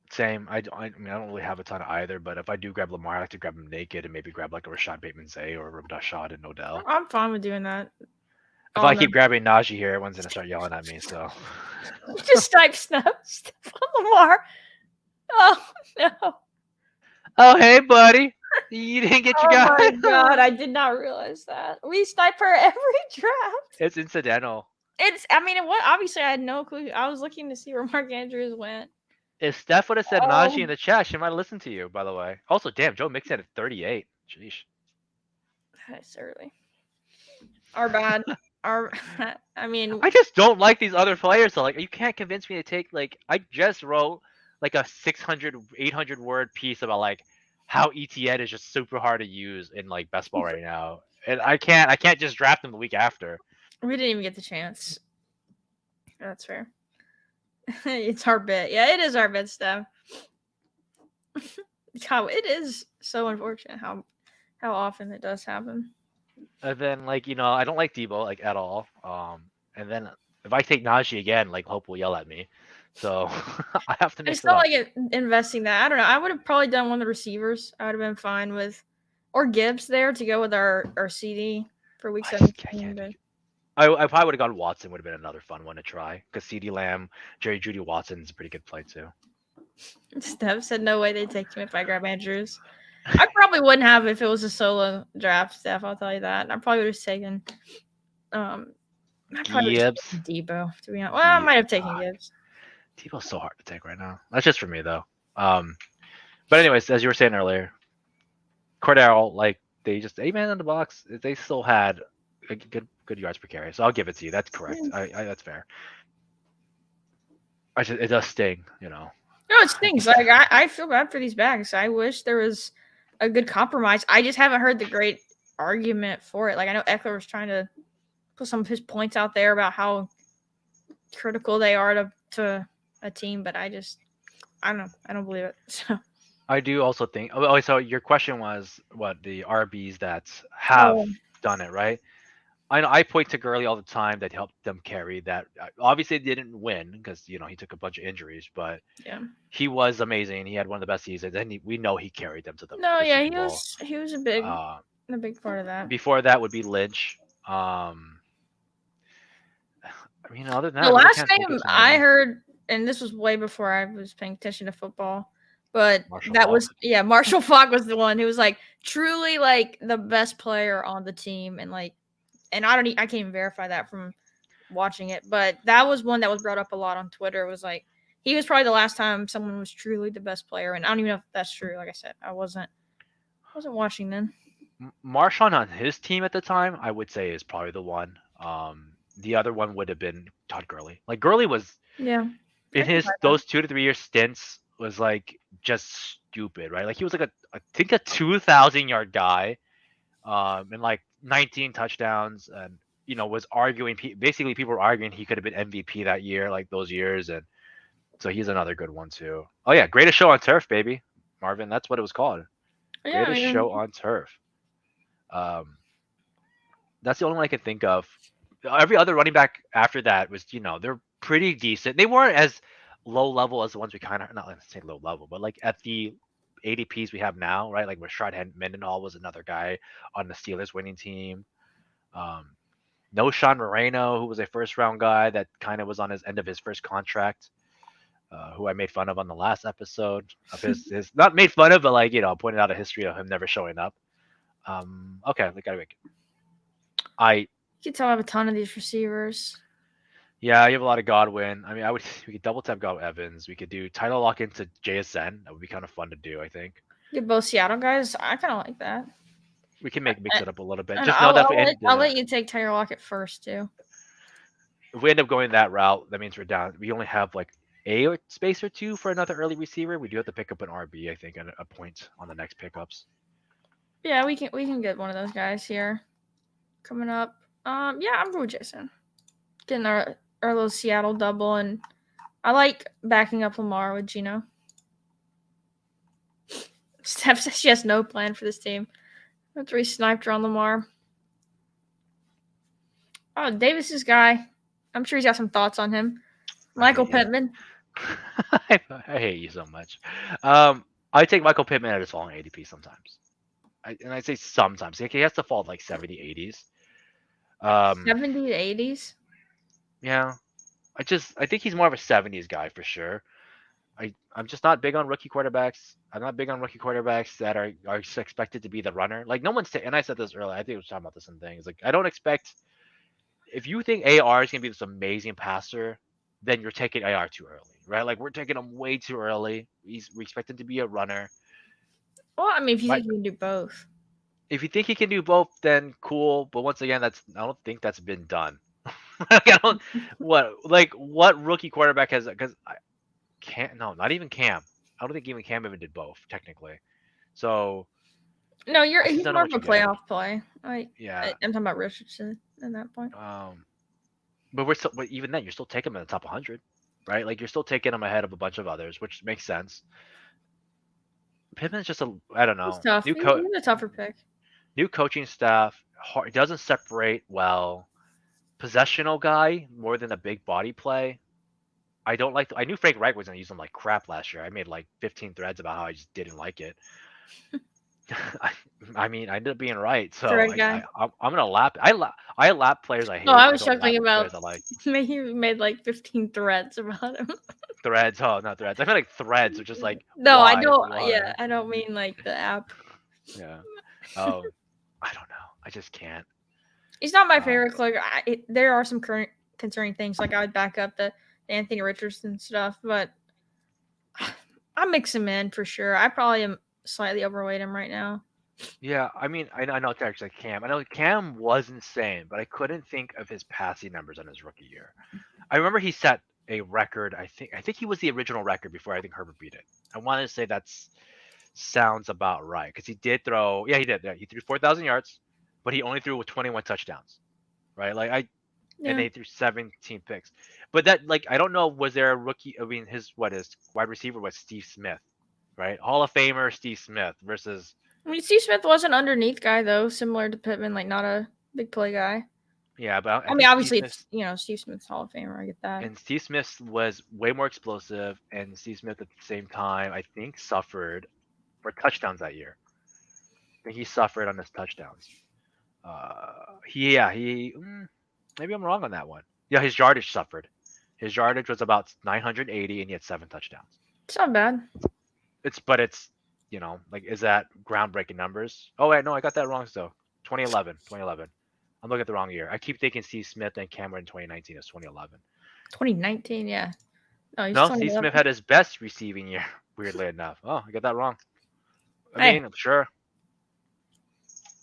Same. I mean, I don't really have a ton of either, but if I do grab Lamar, I like to grab him naked and maybe grab like a Rashad Bateman-Zay or a Rashad and Odell.
I'm fine with doing that.
If I keep grabbing Najee here, everyone's gonna start yelling at me. So
just type snap Lamar. Oh no.
Oh hey buddy, you didn't get your guy.
Oh my god, I did not realize that. We snipe her every draft.
It's incidental.
I mean, what? Obviously, I had no clue. I was looking to see where Mark Andrews went.
If Steph would have said Najee in the chat, she might have listened to you. By the way, also, damn, Joe Mixon at 38. Sheesh.
That's early. Our bad. I mean,
I just don't like these other players. So like, you can't convince me to take like. I just wrote like a 600, 800 word piece about like how ETN is just super hard to use in like BestBall right now, and I can't just draft him the week after.
We didn't even get the chance. That's fair. It's our bet. Yeah, it is our bet, Steph. It is so unfortunate how often it does happen.
And then I don't like Debo like at all. And then if I take Najee again, like Hope will yell at me. So I have to mix it up.
I still like investing that. I don't know. I would have probably done one of the receivers. I would have been fine with, or Gibbs there to go with our CD for week 17.
I probably would have gone Watson. Would have been another fun one to try because CD Lamb, Jerry Judy Watson is a pretty good play too.
Steph said no way they'd take him if I grab Andrews. I probably wouldn't have if it was a solo draft, Steph. I'll tell you that. I probably would have taken. Um, I probably would
Gibbs.
have taken Debo. To be honest, well, I might have taken Gibbs.
Tebow's so hard to take right now. That's just for me though. Um, but anyways, as you were saying earlier, Cordero, like they just 8 man in the box. They still had a good yards per carry. So I'll give it to you. That's correct. That's fair. It does sting, you know.
No, it stings. Like I feel bad for these backs. I wish there was a good compromise. I just haven't heard the great argument for it. Like I know Eckler was trying to put some of his points out there about how critical they are to a team, but I don't know. I don't believe it. So
I do also think. Oh, so your question was what the RBs that have
oh,
done it, right? I know I point to Gurley all the time that helped them carry that. Obviously, they didn't win because he took a bunch of injuries, but
yeah.
he was amazing. He had one of the best seasons, and we know he carried them to
No,
the
yeah,
Super Bowl.
he was
Uh,
a big part of that.
Before that would be Lynch. I mean, other than that,
The
I really
last
can't think of
name I
somebody.
heard, and this was way before I was paying attention to football, but
Marshall
that
Falk.
was yeah, Marshall Falk was the one who was like truly like the best player on the team, and like, and I can't even verify that from watching it, but that was one that was brought up a lot on Twitter. It was like he was probably the last time someone was truly the best player, and I don't even know if that's true. Like I said, I wasn't watching then.
Marshawn on his team at the time, I would say is probably the one. The other one would have been Todd Gurley. Like Gurley was
Yeah,
in
I can
his
find that.
those 2 to 3 year stints was like just stupid, right? Like he was like I think a 2,000 yard guy, and like 19 touchdowns, and was arguing. Basically, people were arguing he could have been MVP that year, like those years, and so he's another good one too. Oh yeah, greatest show on turf, baby, Marvin. That's what it was called.
Yeah, I
Greatest
mean,
show on turf. Um, that's the only one I can think of. Every other running back after that was, they're pretty decent. They weren't as low level as the ones we kind of not let's say low level, but like at the ADPs we have now, right? Like Rashad Mendenhall was another guy on the Steelers winning team. Um, no Sean Moreno, who was a first round guy that kind of was on his end of his first contract, who I made fun of on the last episode of his not made fun of, but like pointed out a history of him never showing up. Okay, we gotta make it. I
you can tell I have a ton of these receivers.
Yeah, you have a lot of Godwin. I mean, we could double tap Godwin Evans. We could do title lock into JSN. That would be kind of fun to do. I think
Get both Seattle guys. I kind of like that.
we can mix it up a little bit.
And
Just know that if we end
I'll let you take Taylor Lockett first too.
up going that route, that means we're down. We only have like a space or two for another early receiver. We do have to pick up an RB, I think, at a point on the next pickups.
Yeah, we can get one of those guys here coming up. Yeah, I'm going with Jason. Getting our little Seattle double, and I like backing up Lamar with Gino. Steph says she has no plan for this team. That's where he sniped her on Lamar. Oh, Davis's guy. I'm sure he's got some thoughts on him.
I
Michael
hate you.
Pittman.
I hate you so much. I take Michael Pittman at his falling ADP sometimes. And I say sometimes. Like, he has to fall like 70, 80s.
70 to 80s.
Yeah, I think he's more of a 70s guy for sure. I'm just not big on rookie quarterbacks. I'm not big on rookie quarterbacks that are expected to be the runner. Like no one's and I said this earlier. I think I was talking about this in things. Like I don't expect if you think AR is gonna be this amazing passer, then you're taking AR too early, right? Like we're taking him way too early. We expect him to be a runner.
Well, I mean, if you
But
think you can do both.
if you think he can do both, then cool. But once again, I don't think that's been done. Like, I don't what rookie quarterback has because Cam, no, not even Cam. I don't think even Cam even did both technically. So
No,
I just
he's
don't know
more of
what
a
you're getting.
playoff play.
Yeah.
I'm talking about Richardson at that point.
But even then, you're still taking him in the top 100, right? Like you're still taking him ahead of a bunch of others, which makes sense. Pittman's just I don't
He's
know,
tough. He's a tougher pick.
new coaching staff. Hard, doesn't separate well. Possessional guy more than a big body play. I don't like. I knew Frank Reich was gonna use him like crap last year. I made like 15 threads about how I just didn't like it. I, I mean, I ended up being right, so
Thread guy.
I'm gonna lap. I lap players I
No,
hate.
I
I
was
don't lap
chuckling about
players I like.
he made like 15 threads about him.
Threads, oh, not threads. I feel like threads are just like
No, I don't.
why?
Yeah, I don't mean like the app.
Yeah. Um, I don't know. I just can't.
He's not my
Um,
favorite clerk. There are some current concerning things, like I would back up the Anthony Richardson stuff, but I mix him in for sure. I probably am slightly overweight him right now.
yeah, I mean, I know it's actually Cam. I know Cam was insane, but I couldn't think of his passing numbers on his rookie year. I remember he set a record. I think he was the original record before I think Herbert beat it. I wanted to say that's sounds about right because he did throw. Yeah, he did. Yeah, he threw 4,000 yards, but he only threw with 21 touchdowns. Right, like and
Yeah,
they threw 17 picks. But that like I don't know, was there a rookie? I mean, his wide receiver was Steve Smith, right? Hall of Famer Steve Smith versus
I mean Steve Smith was an underneath guy though, similar to Pittman, like not a big play guy.
yeah, but I
I mean,
think Steve
obviously
Smith
it's Steve Smith's Hall of Famer. I get that.
and Steve Smith was way more explosive, and Steve Smith at the same time I think suffered for touchdowns that year. I think he suffered on his touchdowns. He maybe I'm wrong on that one. Yeah, his yardage suffered. His yardage was about 980, and he had 7 touchdowns.
It's not bad.
But it's like is that groundbreaking numbers? Oh wait, no, I got that wrong. So 2011. I'm looking at the wrong year. I keep thinking Steve Smith and Cameron in 2019 is 2011.
2019, yeah. No, he's
No, Steve Smith
2011.
had his best receiving year. Weirdly enough. Oh, I got that wrong. I
Hey,
mean, sure.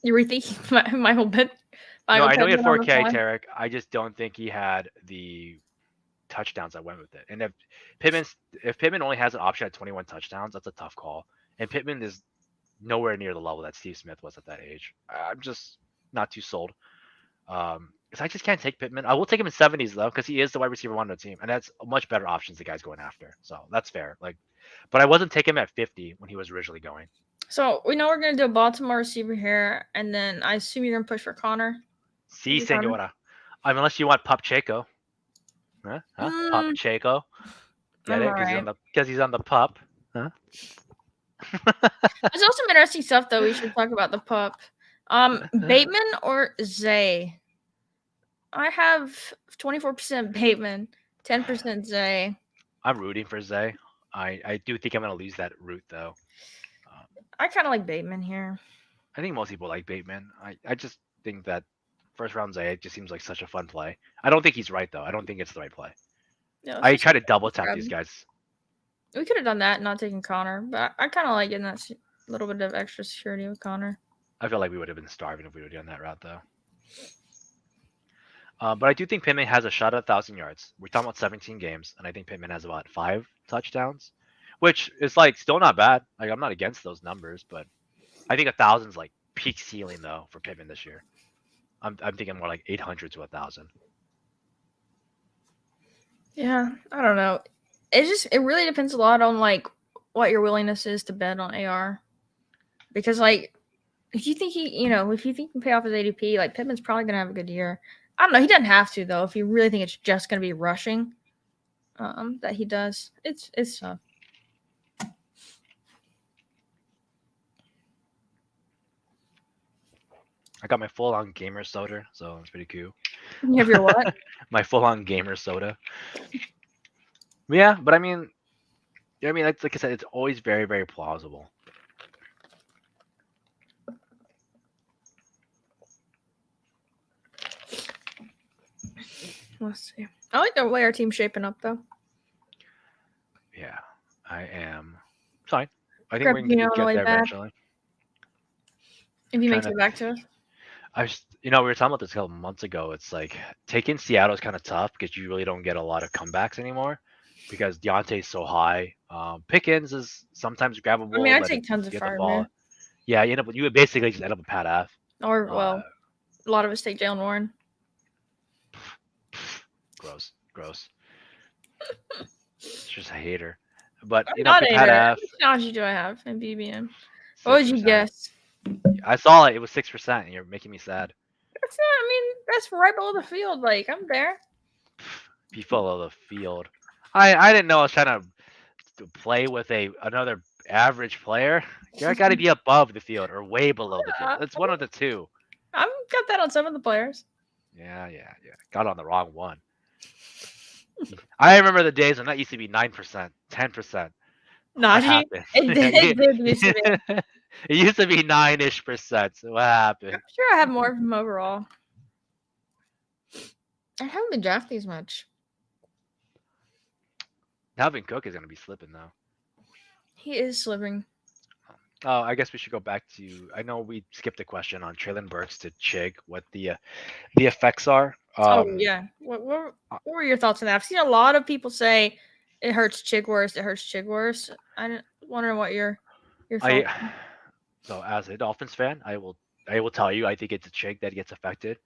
you rethinking my whole bit?
No,
Michael
I know he had
Pittman on the
4K,
fly.
Tarek. I just don't think he had the touchdowns that went with it. And if Pittman only has an option at 21 touchdowns, that's a tough call. And Pittman is nowhere near the level that Steve Smith was at that age. I'm just not too sold. Because I just can't take Pittman. I will take him in 70s though, because he is the wide receiver one on the team, and that's much better options the guy's going after. So that's fair. Like, but I wasn't taking him at 50 when he was originally going.
So we know we're gonna do a Baltimore receiver here, and then I assume you're gonna push for Connor.
Si,
Connor.
senora. I mean, unless you want Pup Chaco, huh? Huh? Pup
Mm,
Chaco. Get
I'm
it? Because he's on
alright.
the pup. Huh?
There's also some interesting stuff though. We should talk about the pup. Bateman or Zay? I have 24% Bateman, 10% Zay.
I'm rooting for Zay. I do think I'm gonna lose that route though. Um,
I kind of like Bateman here.
I think most people like Bateman. I just think that first round Zay just seems like such a fun play. I don't think he's right though. I don't think it's the right play.
Yeah, let's
I
just
try to double tap
grab
these
him.
guys.
We could have done that, not taking Connor, but I kind of like getting that little bit of extra security with Connor.
I feel like we would have been starving if we would have done that route though. But I do think Pittman has a shot at 1,000 yards. We're talking about 17 games, and I think Pittman has about 5 touchdowns, which is like still not bad. Like I'm not against those numbers, but I think 1,000's like peak ceiling though for Pittman this year. I'm thinking more like 800 to 1,000.
Yeah, I don't know. It really depends a lot on like what your willingness is to bet on AR, because like if you think if you think he can pay off his ADP, like Pittman's probably gonna have a good year. I don't know. He doesn't have to though. If you really think it's just gonna be rushing, that he does, it's tough.
I got my full on gamer soda, so it's pretty cool.
You have your what?
My full on gamer soda. Yeah, but I mean, like I said, it's always very, very plausible.
Let's see. I like the way our team's shaping up though.
Yeah, I am fine. I think
Grab
we're gonna
Pino on the
get
way
there
back
eventually.
if he
Trying
makes
to,
it back to us.
we were talking about this a couple months ago. It's like taking Seattle is kind of tough because you really don't get a lot of comebacks anymore because Deontay's so high. Pickens is sometimes
I mean,
grabbable,
I
but if
take tons
you
of
get the ball,
fireman,
yeah, you would basically just end up with Pat F.
or
Uh,
well, a lot of us take Jalen Warren.
gross, gross. It's just a hater. But
I'm not a
Pat
hater. How
F,
much technology do I have in BBM? What
six
would you
percent.
guess?
I saw it. It was 6%, and you're making me sad.
That's not. I mean, that's right below the field. Like I'm there.
Be full of the field. I didn't know I was trying to play with another average player. You got to be above the field or way below the field.
Uh,
It's one of the two.
I've got that on some of the players.
Yeah. Got on the wrong one. I remember the days when that used to be 9%, 10%. What
Najee,
happened?
it did used to be.
It used to be 9-ish%. So what
I'm
happened?
sure I have more of him overall. I haven't been drafting as much.
Dalvin Cook is going to be slipping though.
He is slipping.
Oh, I guess we should go back to. I know we skipped a question on Traylon Burks to Chig. What the effects are?
Oh yeah. What were your thoughts on that? I've seen a lot of people say it hurts Chig worse. It hurts Chig worse. I wonder what your thoughts.
I so as a Dolphins fan, I will tell you I think it's a Chig that gets affected.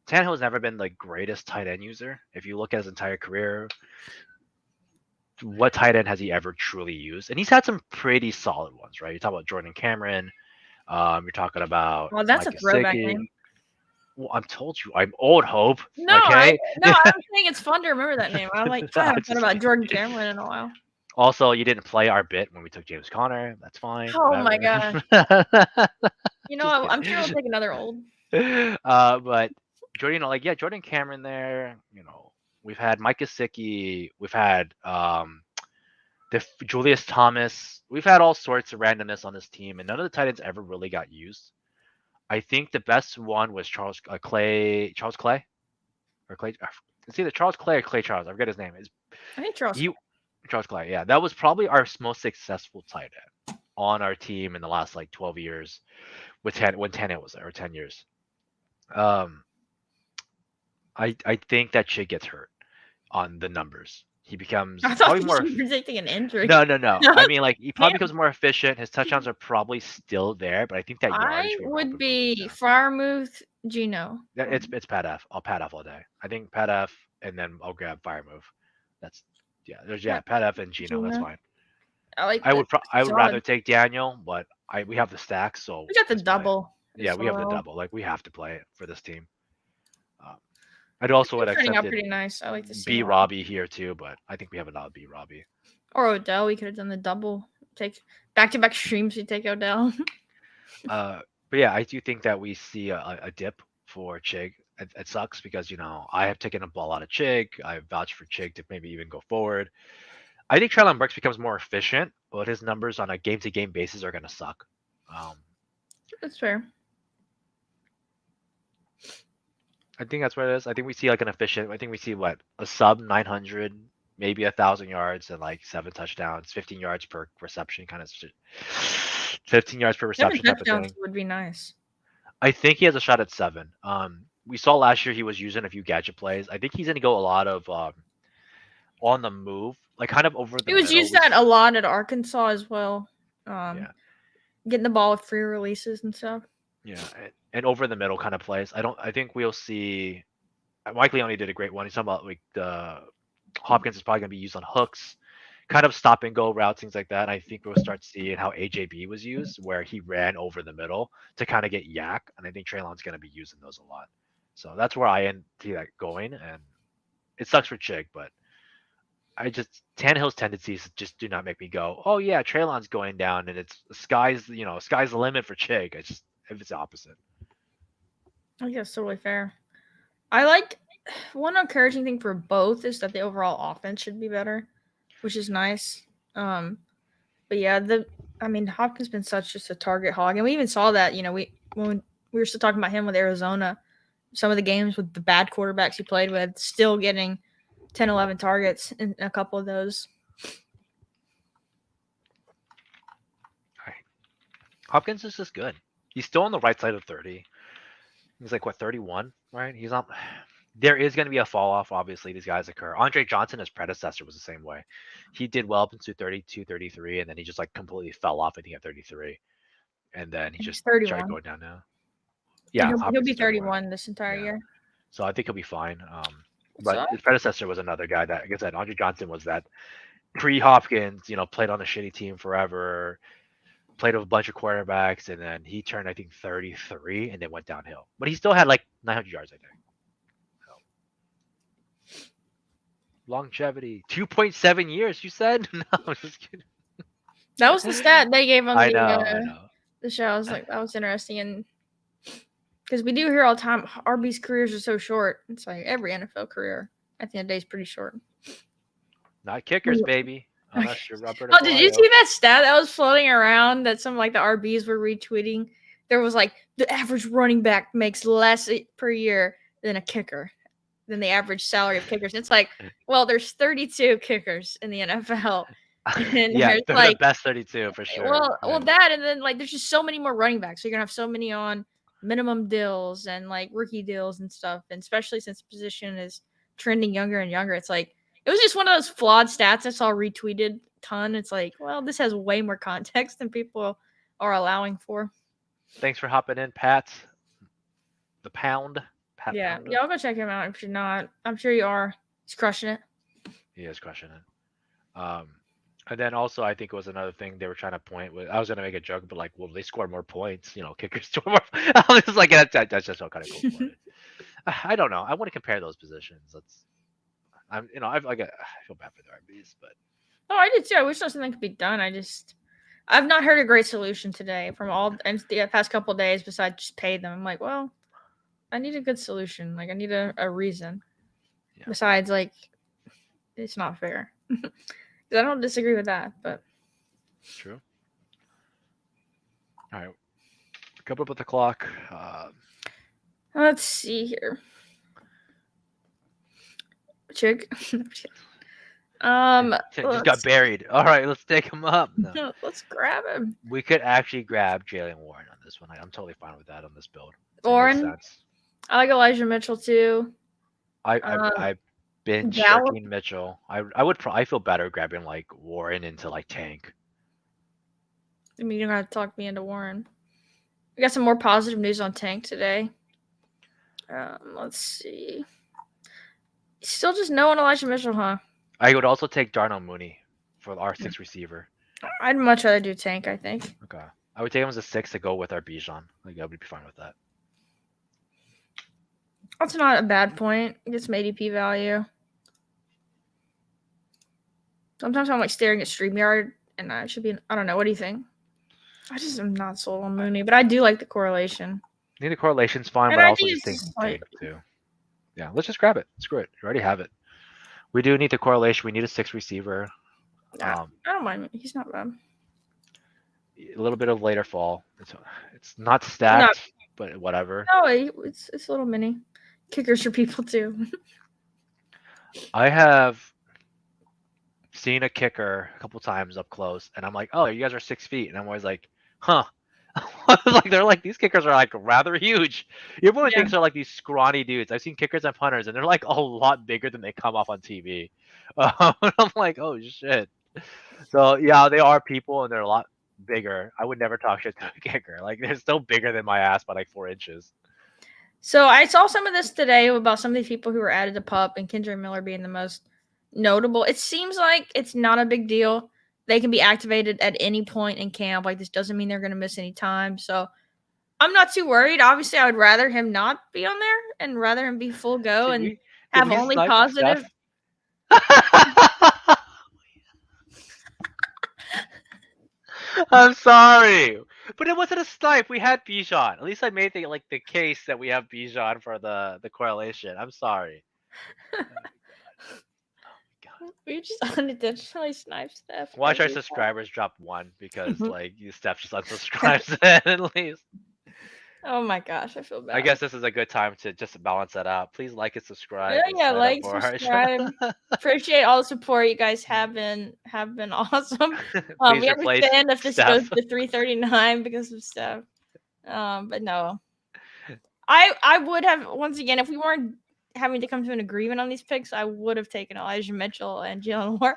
Tannehill's never been the greatest tight end user. If you look at his entire career, what tight end has he ever truly used? And he's had some pretty solid ones, right? You talk about Jordan Cameron. You're talking about
Well, that's
Mike
a throwback
Gesicki.
name.
Well, I'm told you, I'm old hope.
No,
Okay.
I'm saying it's fun to remember that name. I
I'm
haven't thought
just
about
kidding.
Jordan Cameron in a while.
Also, you didn't play our bit when we took James Conner. That's fine.
Oh my
Whatever.
gosh. You know,
Just
I'm sure we'll
kidding.
take another old.
But Jordan, Jordan Cameron there. We've had Mike Gesicki. We've had Julius Thomas. We've had all sorts of randomness on this team, and none of the tight ends ever really got used. I think the best one was Charles Clay, or Clay. It's either Charles Clay or Clay Charles. I forget his name. Is
I think Charles.
he Charles Clay? Yeah, that was probably our most successful tight end on our team in the last like 12 years with 10 when 10 was there or 10 years. Um, I think that shit gets hurt on the numbers. He becomes
I thought
probably
you
more.
were predicting an injury.
No. I mean, like he probably
Damn.
becomes more efficient. His touchdowns are probably still there, but I think that
I
yardage will
would
probably go
be
down.
fire move Gino.
Yeah, it's Pat F. I'll Pat F all day. I think Pat F, and then I'll grab Fire Move. That's
Yeah,
Pat F and Gino. That's
Gino.
fine.
I like
I
that.
would I would rather
Solid.
take Daniel, but we have the stack, so
We got the
let's play it.
double
Yeah,
as
we have the
well.
double. Like we have to play it for this team. Um, I'd also would
It's turning out
accepted
pretty nice. I like to see
B
more.
Robbie here too, but I think we have another B Robbie.
Or Odell. We could have done the double. Take back-to-back streams. We take Odell.
But yeah, I do think that we see a dip for Chig. It sucks because I have taken a ball out of Chig. I vouched for Chig to maybe even go forward. I think Treylon Burks becomes more efficient, but his numbers on a game-to-game basis are going to suck. Um,
That's fair.
I think that's what it is. I think we see like an efficient. I think we see what a sub 900, maybe 1,000 yards and like 7 touchdowns, 15 yards per reception, kind of 15 yards per
7
reception type of
touchdowns
thing.
would be nice.
I think he has a shot at 7. We saw last year he was using a few gadget plays. I think he's going to go a lot of on the move, like kind of over the
He was
middle.
used that a lot at Arkansas as well.
Yeah.
Getting the ball with free releases and stuff.
Yeah, and over the middle kind of plays. I think we'll see. Mike Leone did a great one. He's talking about like the Hopkins is probably going to be used on hooks, kind of stop and go routes, things like that. And I think we'll start seeing how AJB was used, where he ran over the middle to kind of get yak. And I think Traylon's going to be using those a lot. So that's where I see that going. And it sucks for Chig, but Tannehill's tendencies just do not make me go, oh yeah, Traylon's going down, and it's sky's the limit for Chig. It's just if it's the opposite.
I think that's totally fair. I like one encouraging thing for both is that the overall offense should be better, which is nice. But yeah, Hopkins been such just a target hog, and we even saw that. When we were still talking about him with Arizona, some of the games with the bad quarterbacks he played with, still getting 10, 11 targets in a couple of those.
Hopkins is just good. He's still on the right side of 30. He's like, what, 31, right? He's not. There is going to be a fall off. Obviously, these guys occur. Andre Johnson, his predecessor, was the same way. He did well up into 32, 33, and then he just like completely fell off, I think, at 33. And then he
He's
just
31.
started going down now. Yeah,
He'll
Hopkins
be
is 31.
31 this entire year.
So I think he'll be fine.
So-
But his predecessor was another guy that, like I said, Andre Johnson was that pre-Hopkins, played on a shitty team forever, played with a bunch of quarterbacks, and then he turned, I think, 33 and then went downhill. But he still had like 900 yards, I think. Longevity, 2.7 years. You said? No, I'm just kidding.
That was the stat they gave on
I know, I know.
the show. I was like, that was interesting, and because we do hear all the time, RB's careers are so short. It's like every NFL career at the end of the day is pretty short.
Not kickers, baby. Unless you're Robert
Oh, did you
Aguayo.
see that stat that was floating around that some like the RBs were retweeting? There was like the average running back makes less per year than a kicker, than the average salary of kickers. It's like, well, there's 32 kickers in the NFL, and
Yeah,
there's
they're the
like,
best 32 for sure.
well,
Like,
that, and then like there's just so many more running backs. So you're gonna have so many on minimum deals and like rookie deals and stuff, and especially since the position is trending younger and younger, it's like it was just one of those flawed stats I saw retweeted a ton. It's like, well, this has way more context than people are allowing for.
thanks for hopping in, Pat. The pound. Pat
Yeah,
Pounder.
y'all go check him out if you're not. I'm sure you are. He's crushing it.
He is crushing it. And then also, I think it was another thing they were trying to point with. I was gonna make a joke, but like, well, they score more points. Kickers score more. I was just like, that's just so kind of cool. I don't know. I want to compare those positions. I feel bad for the RBs, but
Oh, I did too. I wish something could be done. I've not heard a great solution today from all and the past couple of days besides just pay them. I'm like, well, I need a good solution. Like, I need a reason.
Yeah.
Besides, like, it's not fair. I don't disagree with that, but
true. All right, couple up with the clock.
let's see here. Chick.
Just got buried. All right, let's take him up. No.
Let's grab him.
We could actually grab Jalen Warren on this one. I'm totally fine with that on this build.
Warren. I like Elijah Mitchell too.
I've been checking Mitchell. I would probably feel better grabbing like Warren into like Tank.
I mean, you're gonna have to talk me into Warren. We got some more positive news on Tank today. Let's see. Still just no on Elijah Mitchell, huh?
I would also take Darnell Mooney for our 6 receiver.
I'd much rather do Tank, I think.
Okay. I would take him as a 6 to go with our Bijan. Like, I would be fine with that.
That's not a bad point. Get some ADP value. Sometimes I'm like staring at StreamYard and I should be. I don't know. What do you think? I just am not sold on Mooney, but I do like the correlation.
I think the correlation's fine, and but I also just think Tank too. Yeah, let's just grab it. Screw it. You already have it. We do need the correlation. We need a 6 receiver.
I don't mind. He's not bad.
A little bit of later fall. It's not stacked, but whatever.
No, it's a little mini. Kickers for people too.
I have seen a kicker a couple times up close, and I'm like, oh, you guys are 6 feet, and I'm always like, huh. Like they're like these kickers are like rather huge. Everyone thinks they're like these scrawny dudes. I've seen kickers and punters, and they're like a lot bigger than they come off on TV. I'm like, oh shit. So yeah, they are people, and they're a lot bigger. I would never talk shit to a kicker. Like they're still bigger than my ass by like 4 inches.
So I saw some of this today about some of these people who were added to PUP and Kendra Miller being the most notable. It seems like it's not a big deal. They can be activated at any point in camp. Like, this doesn't mean they're going to miss any time. So I'm not too worried. Obviously, I would rather him not be on there and rather him be full go and have only positive.
I'm sorry, but it wasn't a snipe. We had Bijan. At least I made the case that we have Bijan for the correlation. I'm sorry.
We just unintentionally sniped Steph.
Watch our subscribers drop 1 because Steph just unsubscribes at least.
Oh my gosh, I feel bad.
I guess this is a good time to just balance that out. Please like and subscribe.
Yeah, like, subscribe. Appreciate all the support. You guys have been awesome. We understand if this goes to 339 because of Steph. But no. I would have, once again, if we weren't having to come to an agreement on these picks, I would have taken Elijah Mitchell and Jalen Warren.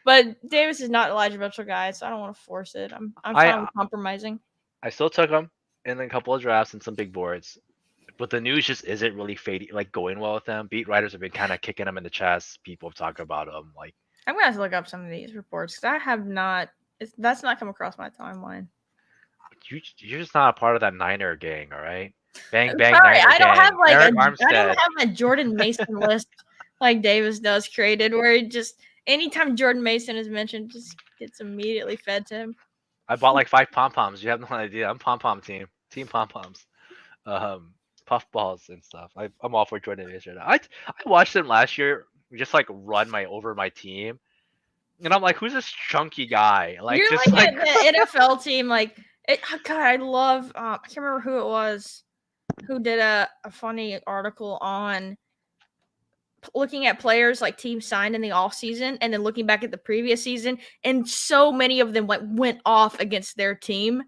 But Davis is not Elijah Mitchell, guys, so I don't want to force it. I'm fine with compromising.
I still took him in a couple of drafts and some big boards, but the news just isn't really fading, like going well with them. Beat writers have been kind of kicking them in the chest. People have talked about them. Like,
I'm gonna have to look up some of these reports because I have not. That's not come across my timeline.
You're just not a part of that Niner gang, all right? Bang bang.
Sorry, I don't have like I don't have a Jordan Mason list like Davis does created where it just anytime Jordan Mason is mentioned, just gets immediately fed to him.
I bought like 5 pom poms. You have no idea. I'm pom pom team pom poms, um, puff balls and stuff. I'm all for Jordan Mason right now. I watched him last year just like run my over my team, and I'm like, who's this chunky guy? Like
You're
just
like
like
the NFL team, like God, I love. I can't remember who it was who did a funny article on looking at players like teams signed in the off season and then looking back at the previous season, and so many of them like went off against their team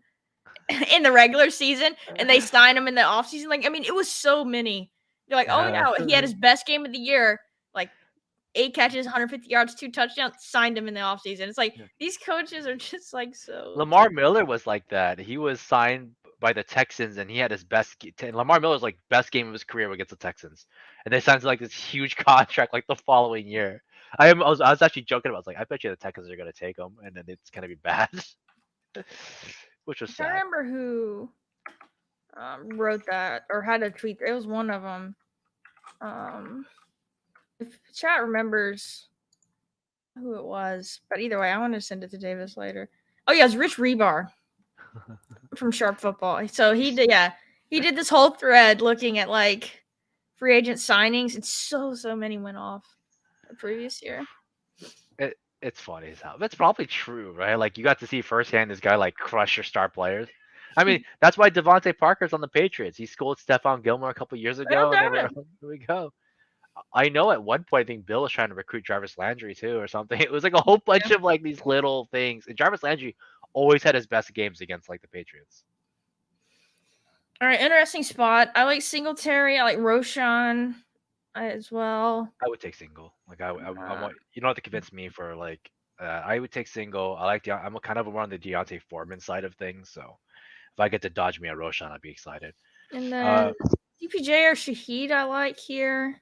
in the regular season, and they signed him in the off season. Like, I mean, it was so many. You're like, oh
uh,
yeah, he had his best game of the year, like 8 catches, 150 yards, 2 touchdowns, signed him in the offseason. It's like these coaches are just like so.
Lamar Miller was like that. He was signed by the Texans, and he had his Lamar Miller's like best game of his career against the Texans, and they signed like this huge contract like the following year. I was actually joking about. I was like, I bet you the Texans are gonna take him, and then it's gonna be bad, which was
I
sad.
remember who wrote that or had a tweet. It was one of them. If chat remembers who it was, but either way, I want to send it to Davis later. Oh yeah, it's Rich Rebar from Sharp Football. So he did, yeah, he did this whole thread looking at like free agent signings, and so many went off the previous year.
It's funny as hell. That's probably true, right? Like you got to see firsthand this guy like crush your star players. I mean, that's why Devontae Parker's on the Patriots. He schooled Stephon Gilmore a couple years
Well
ago, and
done.
here we go. I know at one point I think Bill was trying to recruit Jarvis Landry too or something. It was like a whole bunch of like these little things. And Jarvis Landry always had his best games against like the Patriots.
All right, interesting spot. I like Singletary. I like Roshan as well.
I would take single. Like I want you don't have to convince me for like I would take single. I like I'm a kind of more on the Deontay Foreman side of things. So if I get to dodge me a Roshan, I'd be excited.
And
Uh,
then DPJ or Shaheed, I like here.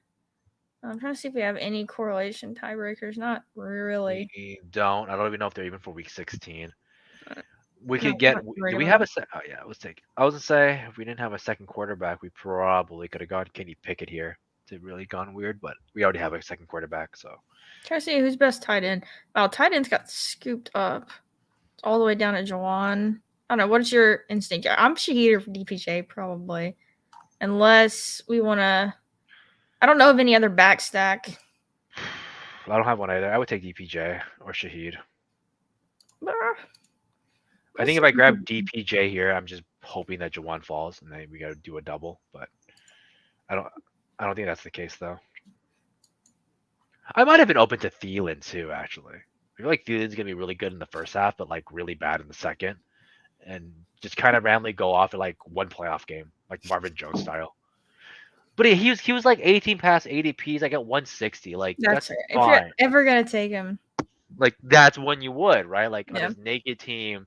I'm trying to see if we have any correlation tiebreakers. Not really.
we don't. I don't even know if they're even for week 16. We
No,
could get.
not
Do we
regular.
have a? Oh yeah, let's take. I was gonna say if we didn't have a second quarterback, we probably could have got Kenny Pickett here. It's really gone weird, but we already have a second quarterback, so
Try to see who's best tight end. Wow, tight ends got scooped up. It's all the way down to Jawan. I don't know. What is your instinct? I'm Shaheed for DPJ probably, unless we want to. I don't know of any other back stack.
I don't have one either. I would take DPJ or Shaheed. I think if I grab DPJ here, I'm just hoping that Jawan falls, and then we got to do a double. But I don't. I don't think that's the case though. I might have been open to Thielen too. Actually, I feel like Thielen's gonna be really good in the first half, but like really bad in the second, and just kind of randomly go off in like one playoff game, like Marvin Jones style. But he was like 18 past ADPs. I got 160. Like
That's
that's
it. If you're
fine.
ever gonna take him,
Like that's when you would, right? Like on
yeah.
this naked team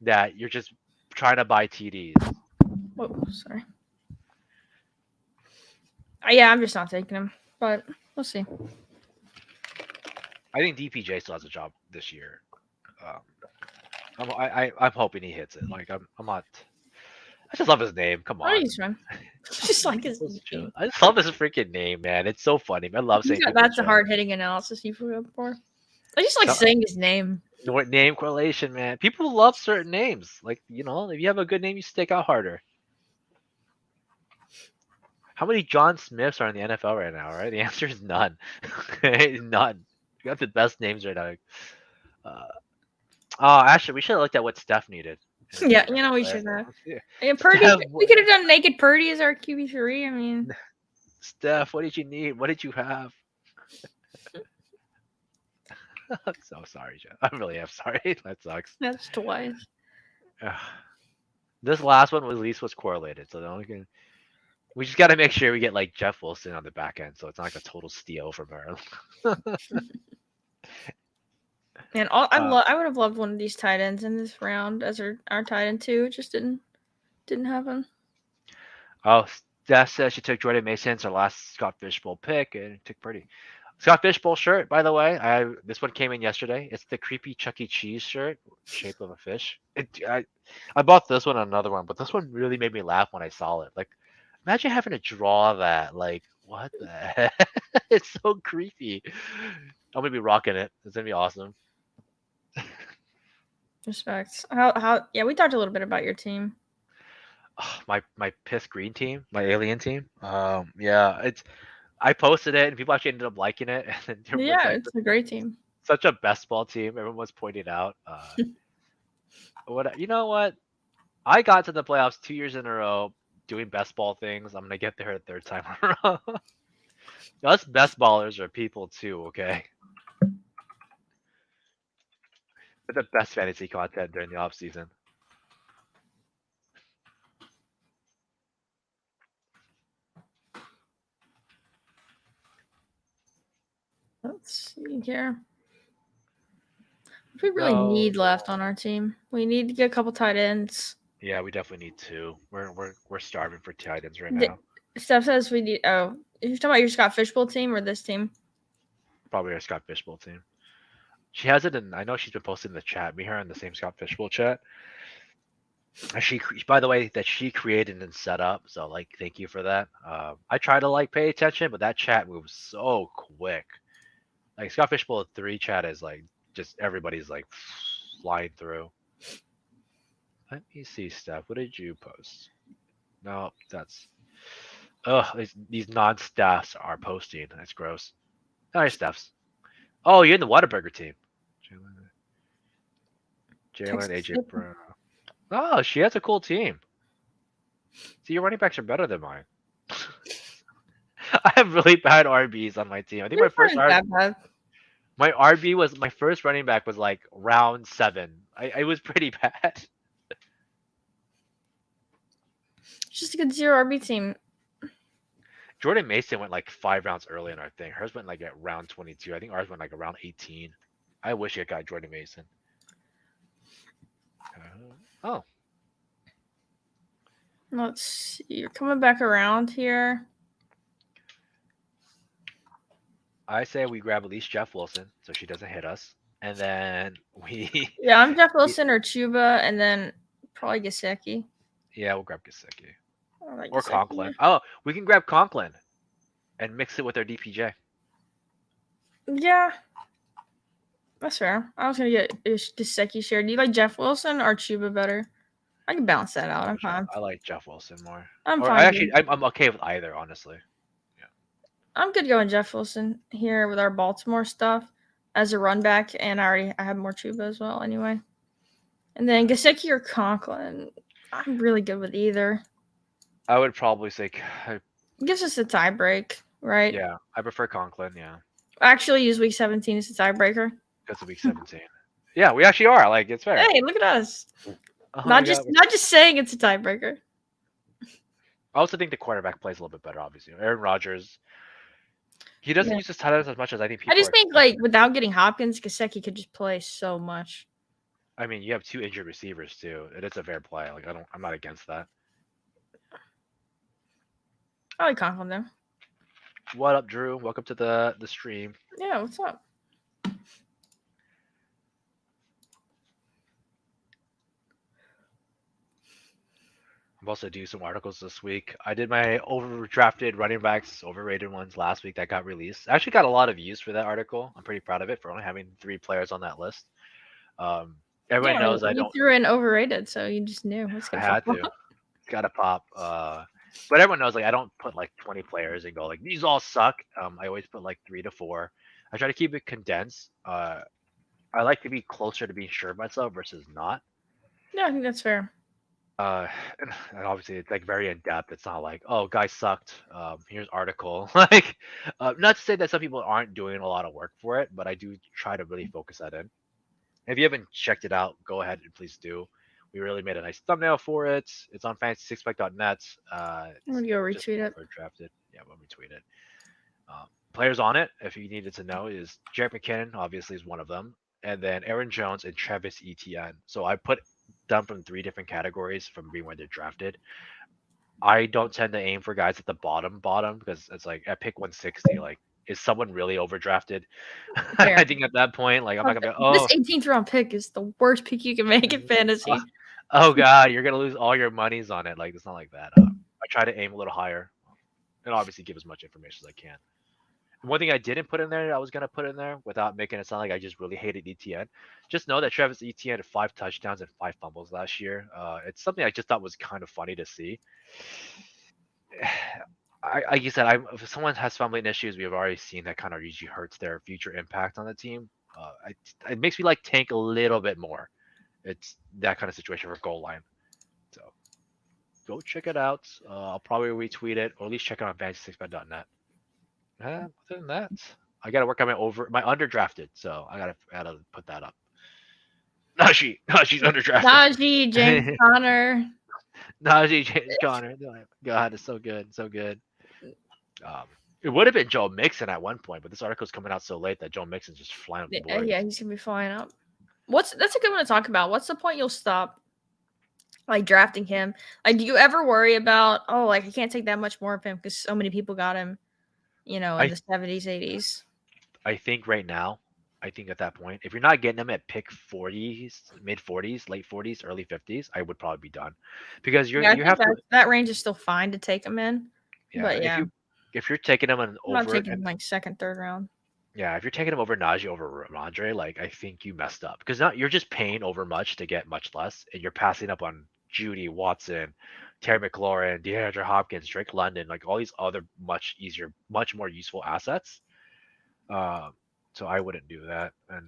that you're just trying to buy TDs.
Oh, sorry. Yeah, I'm just not taking him, but we'll see.
I think DPJ still has a job this year. I'm hoping he hits it. Like I'm not. I just love his name. Come
Oh,
on.
he's fine. Just like his name.
I just love his freaking name, man. It's so funny. I love saying
That's a hard hitting analysis you put up for. I just like saying his name.
Name correlation, man. People love certain names. Like, if you have a good name, you stick out harder. How many John Smiths are in the NFL right now, right? The answer is none. None. You have the best names right now. Actually, we should have looked at what Steph needed.
Yeah, we should have.
Yeah.
Yeah, Purdy. We could have done naked Purdy as our QB3. I mean,
Steph, what did you need? What did you have? I'm so sorry, Jeff. I really am sorry. That sucks.
that's twice.
This last one at least was correlated, so we just got to make sure we get like Jeff Wilson on the back end, so it's not like a total steal from her.
And I would have loved one of these tight ends in this round as our tight end too. It just didn't happen.
Oh, Steph says she took Jordan Mason as her last Scott Fishbowl pick and took Purdy. Scott Fishbowl shirt, by the way. This one came in yesterday. It's the creepy Chuck E. Cheese shirt, shape of a fish. I bought this one and another one, but this one really made me laugh when I saw it. Like, imagine having to draw that. Like, What the heck? It's so creepy. I'm gonna be rocking it. It's gonna be awesome.
Respect. How? Yeah, we talked a little bit about your team.
My piss green team, my alien team. Yeah, it's I posted it and people actually ended up liking it, and then there was
Yeah,
like
it's a great team.
such a best ball team. Everyone was pointing out. What you know what? I got to the playoffs 2 years in a row doing best ball things. I'm gonna get there a third time in a row. Us best ballers are people too, okay? We're the best fantasy content during the off season.
Let's see here. What do we really
No,
need left on our team? We need to get a couple tight ends.
yeah, we definitely need two. We're starving for tight ends right
The,
now.
Steph says we need. Oh, you're talking about your Scott Fishbowl team or this team?
Probably our Scott Fishbowl team. She has it in. I know she's been posting in the chat. Me, her, in the same Scott Fishbowl chat. By the way, that she created and set up. So like, thank you for that. I try to like pay attention, but that chat moves so quick. Like Scott Fishbowl 3 chat is like just everybody's like flying through. Let me see, Steph. What did you post? No, that's these non-staffs are posting. That's gross. Hi, Steph's. Oh, you're in the Whataburger team. Jalen,
Texas.
AJ Brown. Oh, she has a cool team. See, your running backs are better than mine. I have really bad RBs on my team. I think my RB was my first running back was like round 7. I was pretty bad.
Just a good zero RB team.
Jordan Mason went like 5 rounds early in our thing. Hers went like at round 22. I think ours went like around 18. I wish it got Jordan Mason. Oh,
Let's see. You're coming back around here.
I say we grab at least Jeff Wilson so she doesn't hit us, and then we
Yeah, I'm Jeff Wilson or Chuba, and then probably Gasecki.
yeah, we'll grab Gasecki
I like
or
Gesicki.
Conklin. Oh, we can grab Conklin and mix it with our DPJ.
Yeah, that's fair. I was gonna get Gasecki shared. Do you like Jeff Wilson or Chuba better? I can balance that out. I'm fine.
I like Jeff Wilson more.
I'm
Or I
fine.
actually I'm okay with either, honestly. Yeah.
I'm good going Jeff Wilson here with our Baltimore stuff as a run back, and I have more Chuba as well anyway. And then Gasecki or Conklin. I'm really good with either.
I would probably say
It gives us a tie break, right?
yeah, I prefer Conklin, yeah.
I actually use week 17 as a tiebreaker.
Because of week 17. Yeah, we actually are. Like it's fair.
Hey, look at us.
Oh
Not just saying it's a tiebreaker.
I also think the quarterback plays a little bit better, obviously. Aaron Rodgers, he doesn't use his tight ends as much as I think people
I just think like without getting Hopkins, Gasecki could just play so much.
I mean, you have 2 injured receivers too. It is a fair play. Like I'm not against that.
I like Conklin though.
What up, Drew? Welcome to the stream.
Yeah, what's up?
I'm also doing some articles this week. I did my overdrafted running backs, overrated ones last week that got released. I actually got a lot of views for that article. I'm pretty proud of it for only having 3 players on that list. Everybody knows I
you
don't.
threw in overrated, so you just knew.
I had to. Gotta pop. But everyone knows like I don't put like 20 players and go like these all suck. I always put like 3 to 4. I try to keep it condensed. I like to be closer to being sure of myself versus not.
Yeah, I think that's fair.
And obviously it's like very in depth. It's not like, oh, guy sucked. Here's article. Like, not to say that some people aren't doing a lot of work for it, but I do try to really focus that in. If you haven't checked it out, go ahead and please do. We really made a nice thumbnail for it. It's on fantasysixpack.net.
I'm gonna go retweet it.
Drafted. Yeah, we'll retweet it. Players on it, if you needed to know, is Jarrett McKinnon, obviously, is one of them. And then Aaron Jones and Travis Etienne. So I put them from 3 different categories from being where they're drafted. I don't tend to aim for guys at the bottom because it's like at pick 160, like is someone really overdrafted? I think at that point, like I'm not gonna be
this 18th round pick is the worst pick you can make in fantasy.
Oh god, you're gonna lose all your monies on it. Like it's not like that. I try to aim a little higher. and obviously give as much information as I can. And one thing I didn't put in there, I was gonna put in there without making it sound like I just really hated ETN. Just know that Travis Etienne had 5 touchdowns and 5 fumbles last year. It's something I just thought was kind of funny to see. Like you said, if someone has fumbling issues, we've already seen that kind of usually hurts their future impact on the team. It makes me like tank a little bit more. It's that kind of situation for goal line. So go check it out. I'll probably retweet it or at least check it on fantasy6bet.net. Other than that, I gotta work on my underdrafted, so I gotta put that up. Najee's underdrafted.
Najee, James Conner.
Najee James Conner. God, it's so good, so good. Um, it would have been Joe Mixon at one point, but this article's coming out so late that Joe Mixon's just flying up the board.
Yeah, he's gonna be flying up. That's a good one to talk about. What's the point you'll stop like drafting him? Like, do you ever worry about like I can't take that much more of him because so many people got him, in
I
the 70s, 80s?
I think right now, I think at that point, if you're not getting them at pick 40s, mid 40s, late 40s, early 50s, I would probably be done, because
Yeah, I
you
think
have to.
that range is still fine to take him in.
Yeah,
But yeah,
if you're taking them
I'm not
over
taking like second, third round.
yeah, if you're taking him over Najee over Ramondre, like I think you messed up because now you're just paying over much to get much less, and you're passing up on Judy Watson, Terry McLaurin, DeAndre Hopkins, Drake London, like all these other much easier, much more useful assets. Um, so I wouldn't do that. And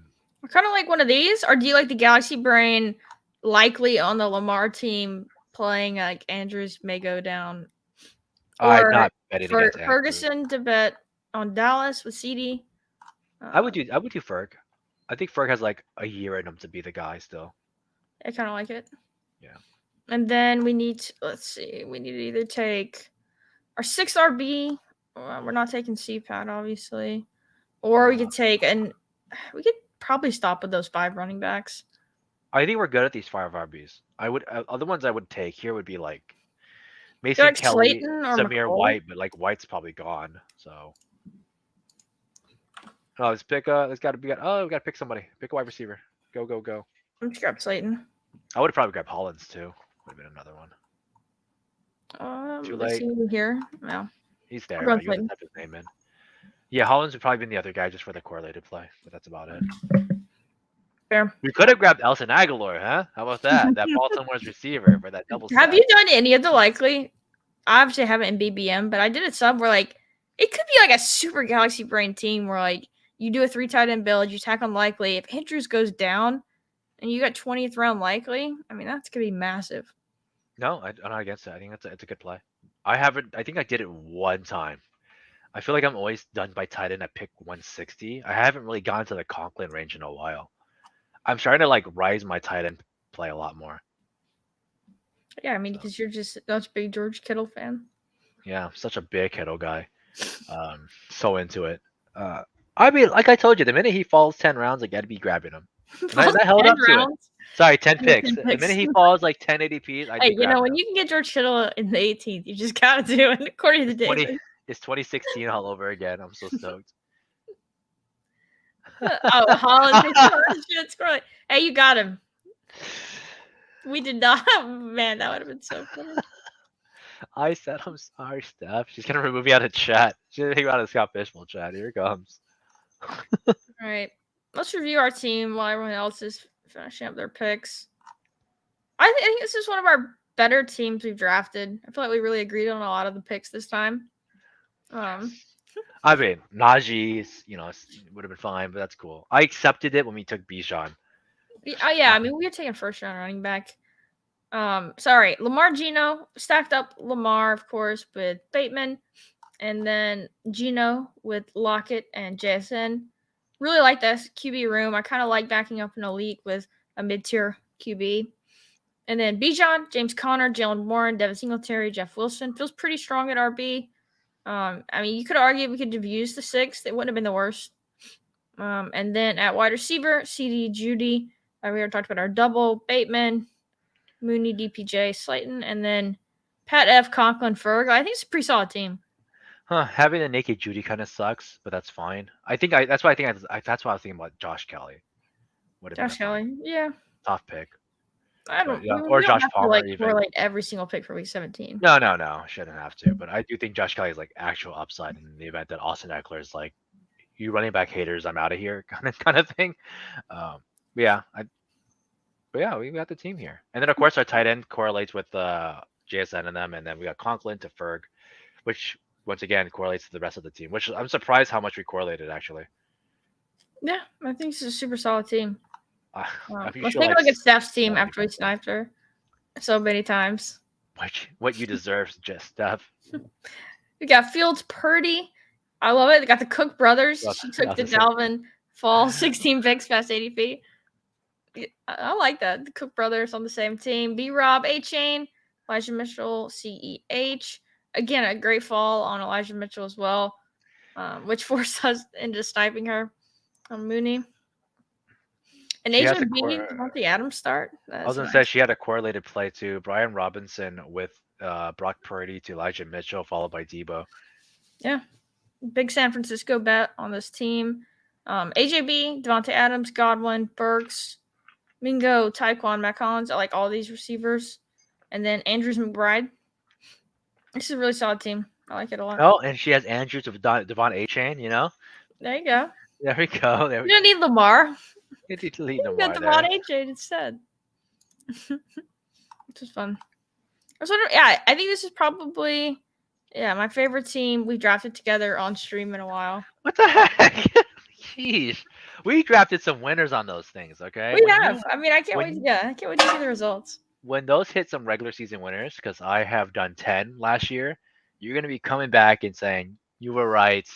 Kind of like one of these, or do you like the Galaxy Brain likely on the Lamar team playing like Andrews may go down,
I'm
or
not betting against Andrews.
Ferguson to bet on Dallas with CD?
I would do Ferg. I think Ferg has like a year in him to be the guy still.
I kind of like it.
Yeah.
And then we need to, let's see, we need to either take our 6 RB. We're not taking CPAT, obviously. Or we could take, and we could probably stop with those 5 running backs.
I think we're good at these 5 RBs. I would other ones I would take here would be like
You're
Mason
like
Kelly,
Slayton or
Samir
McCall.
White, but like White's probably gone. So let's pick. Let's got to be. Oh, we got to pick somebody. Pick a wide receiver. Go, go, go.
I'm just grab Slayton.
I would have probably grabbed Hollins too. Would have been another one. Too
Let's
late.
see here. No,
He's
I'm
there,
going
but you have to
Slayton.
type his name in. Yeah, Hollins would probably been the other guy just for the correlated play, but that's about it.
Fair.
We could have grabbed Elson Aguilar, huh? How about that? That Baltimore's receiver for that double
Have
set.
you done any of the likely? I obviously haven't in BBM, but I did a sub where like it could be like a super Galaxy Brain team where like you do a 3 tight end build, you tack on likely. If Andrews goes down and you got 20th round likely, I mean that's gonna be massive.
No, I'm not against it. I think it's a good play. I haven't. I think I did it one time. I feel like I'm always done by tight end at pick 160. I haven't really gone to the Conklin range in a while. I'm starting to like rise my tight end play a lot more.
Yeah, I mean
So
because you're just such a big George Kittle fan.
yeah, such a big Kittle guy. So into it. I mean, like I told you, the minute he falls 10 rounds, I gotta be grabbing him. And
Falls
I held
10
up to it.
rounds.
Sorry, 10
10
picks. The
picks.
minute he falls like 10 ADPs, I'd
Hey,
be grabbing
when
him.
you can get George Kittle in the 18th, you just gotta do it according to
It's 20.
David.
It's 2016 all over again. I'm so stoked.
Oh, Holland. Scroll. Hey, you got him. We did not. Man, that would have been so funny.
I said I'm sorry, Steph. She's gonna remove me out of chat. She's gonna take me out of Scott Fishbowl chat. Here it comes.
All right. Let's review our team while everyone else is finishing up their picks. I think this is one of our better teams we've drafted. I feel like we really agreed on a lot of the picks this time.
I mean, Najee's, would have been fine, but that's cool. I accepted it when we took Bijan.
Oh yeah, I mean we were taking first round running back. Sorry, Lamar Gino stacked up Lamar, of course, with Bateman, and then Gino with Lockett and JSN. Really like this QB room. I kind of like backing up an elite with a mid-tier QB. And then Bijan, James Conner, Jalen Warren, Devin Singletary, Jeff Wilson. Feels pretty strong at RB. I mean, you could argue we could have used the 6th. It wouldn't have been the worst. And then at wide receiver, CD, Judy. We already talked about our double. Bateman, Mooney, DPJ, Slayton. And then Pat F, Conklin, Ferg. I think it's a pretty solid team.
Having a naked Judy kind of sucks, but that's fine. That's why I was thinking about Josh Kelly.
Josh Kelly, yeah.
Tough pick.
I
But
don't.
yeah,
We
or
don't
Josh
have to
Palmer
like
even.
correlate every single pick for week 17.
No, shouldn't have to. But I do think Josh Kelly is like actual upside in the event that Austin Eckler is like, you running back haters, I'm out of here kind of thing. Um, but yeah, but yeah, we got the team here, and then of course our tight end correlates with JSN and them, and then we got Conklin to Ferg, which once again correlates to the rest of the team. Which I'm surprised how much we correlated actually.
Yeah, I think it's a super solid team.
Uh, if you
Let's
show
take a
like
look at Steph's team
70
after we
points,
sniped her so many times.
what you deserve, just stuff.
We got Fields Purdy. I love it. They got the Cook brothers.
Well,
She
I
took
was
the
gonna say,
Dalvin Fall 16 picks past 80 feet. I like that. The Cook brothers on the same team. B Rob, A Chain, Elijah Mitchell, CEH. Again, a great fall on Elijah Mitchell as well, which forced us into sniping her on Mooney. And
she has a
AJB, Devontae Adams start.
I was
That's
gonna say
nice.
she had a correlated play too. Brian Robinson with Brock Purdy to Elijah Mitchell, followed by Debo.
Yeah. Big San Francisco bet on this team. AJB, Devontae Adams, Godwin, Burks, Mingo, Taekwon, Matt Collins. I like all these receivers. And then Andrews McBride. This is a really solid team. I like it a lot.
Oh, and she has Andrews with Devon A Chain. You know,
There you go.
there we go. There
You
we
don't need Lamar.
get to delete
You got
Lamar
Devon
there.
AJ instead. Which is fun. Yeah, I think this is probably my favorite team we drafted together on stream in a while.
What the heck? Jeez, we drafted some winners on those things. Okay,
We have. I mean, I can't
when
wait.
you
Yeah, I can't wait to see the results.
when those hit some regular season winners, because I have done 10 last year, you're gonna be coming back and saying you were right.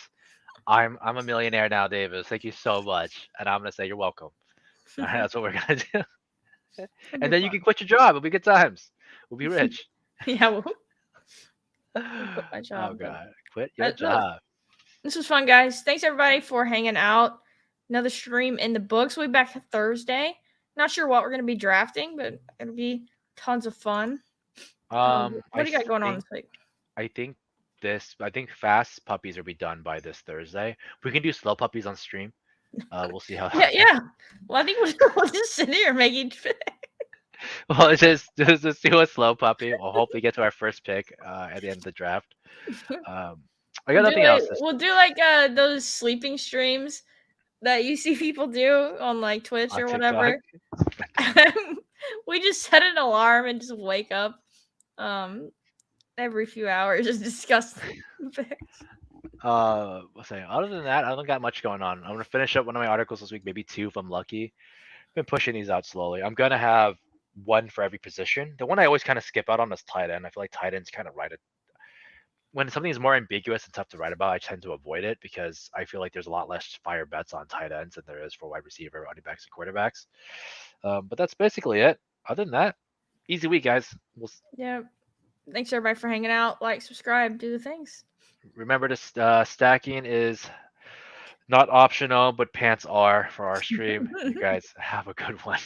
I'm a millionaire now, Davis. Thank you so much, and I'm gonna say you're welcome. All right, that's what we're gonna do.
It'll
And
be
then you
fun.
can quit your job. It'll be good times. We'll be rich.
Yeah, we'll quit my
Oh
job. But
God, quit your
no,
job.
this was fun, guys. Thanks everybody for hanging out. Another stream in the books. We'll be back Thursday. Not sure what we're gonna be drafting, but it'll be tons of fun. What do you got going on
think
this week?
I think I think fast puppies will be done by this Thursday. We can do slow puppies on stream. We'll see how.
Yeah. Well, I think we'll just sit here making.
Well, it's just do a slow puppy. We'll hopefully get to our first pick at the end of the draft. I got nothing else.
We'll do like those sleeping streams that you see people do on like Twitch
On
or
TikTok.
whatever. We just set an alarm and just wake up every few hours and discuss the picks.
What's saying? Other than that, I don't got much going on. I'm gonna finish up one of my articles this week, maybe two if I'm lucky. Been pushing these out slowly. I'm gonna have one for every position. The one I always kind of skip out on is tight end. I feel like tight ends kind of write it when something is more ambiguous and tough to write about. I tend to avoid it because I feel like there's a lot less fire bets on tight ends than there is for wide receiver, running backs, and quarterbacks. But that's basically it. Other than that, easy week, guys.
Yeah. Thanks everybody for hanging out. Like, subscribe, do the things.
Remember to stacking is not optional, but pants are for our stream. You guys have a good one.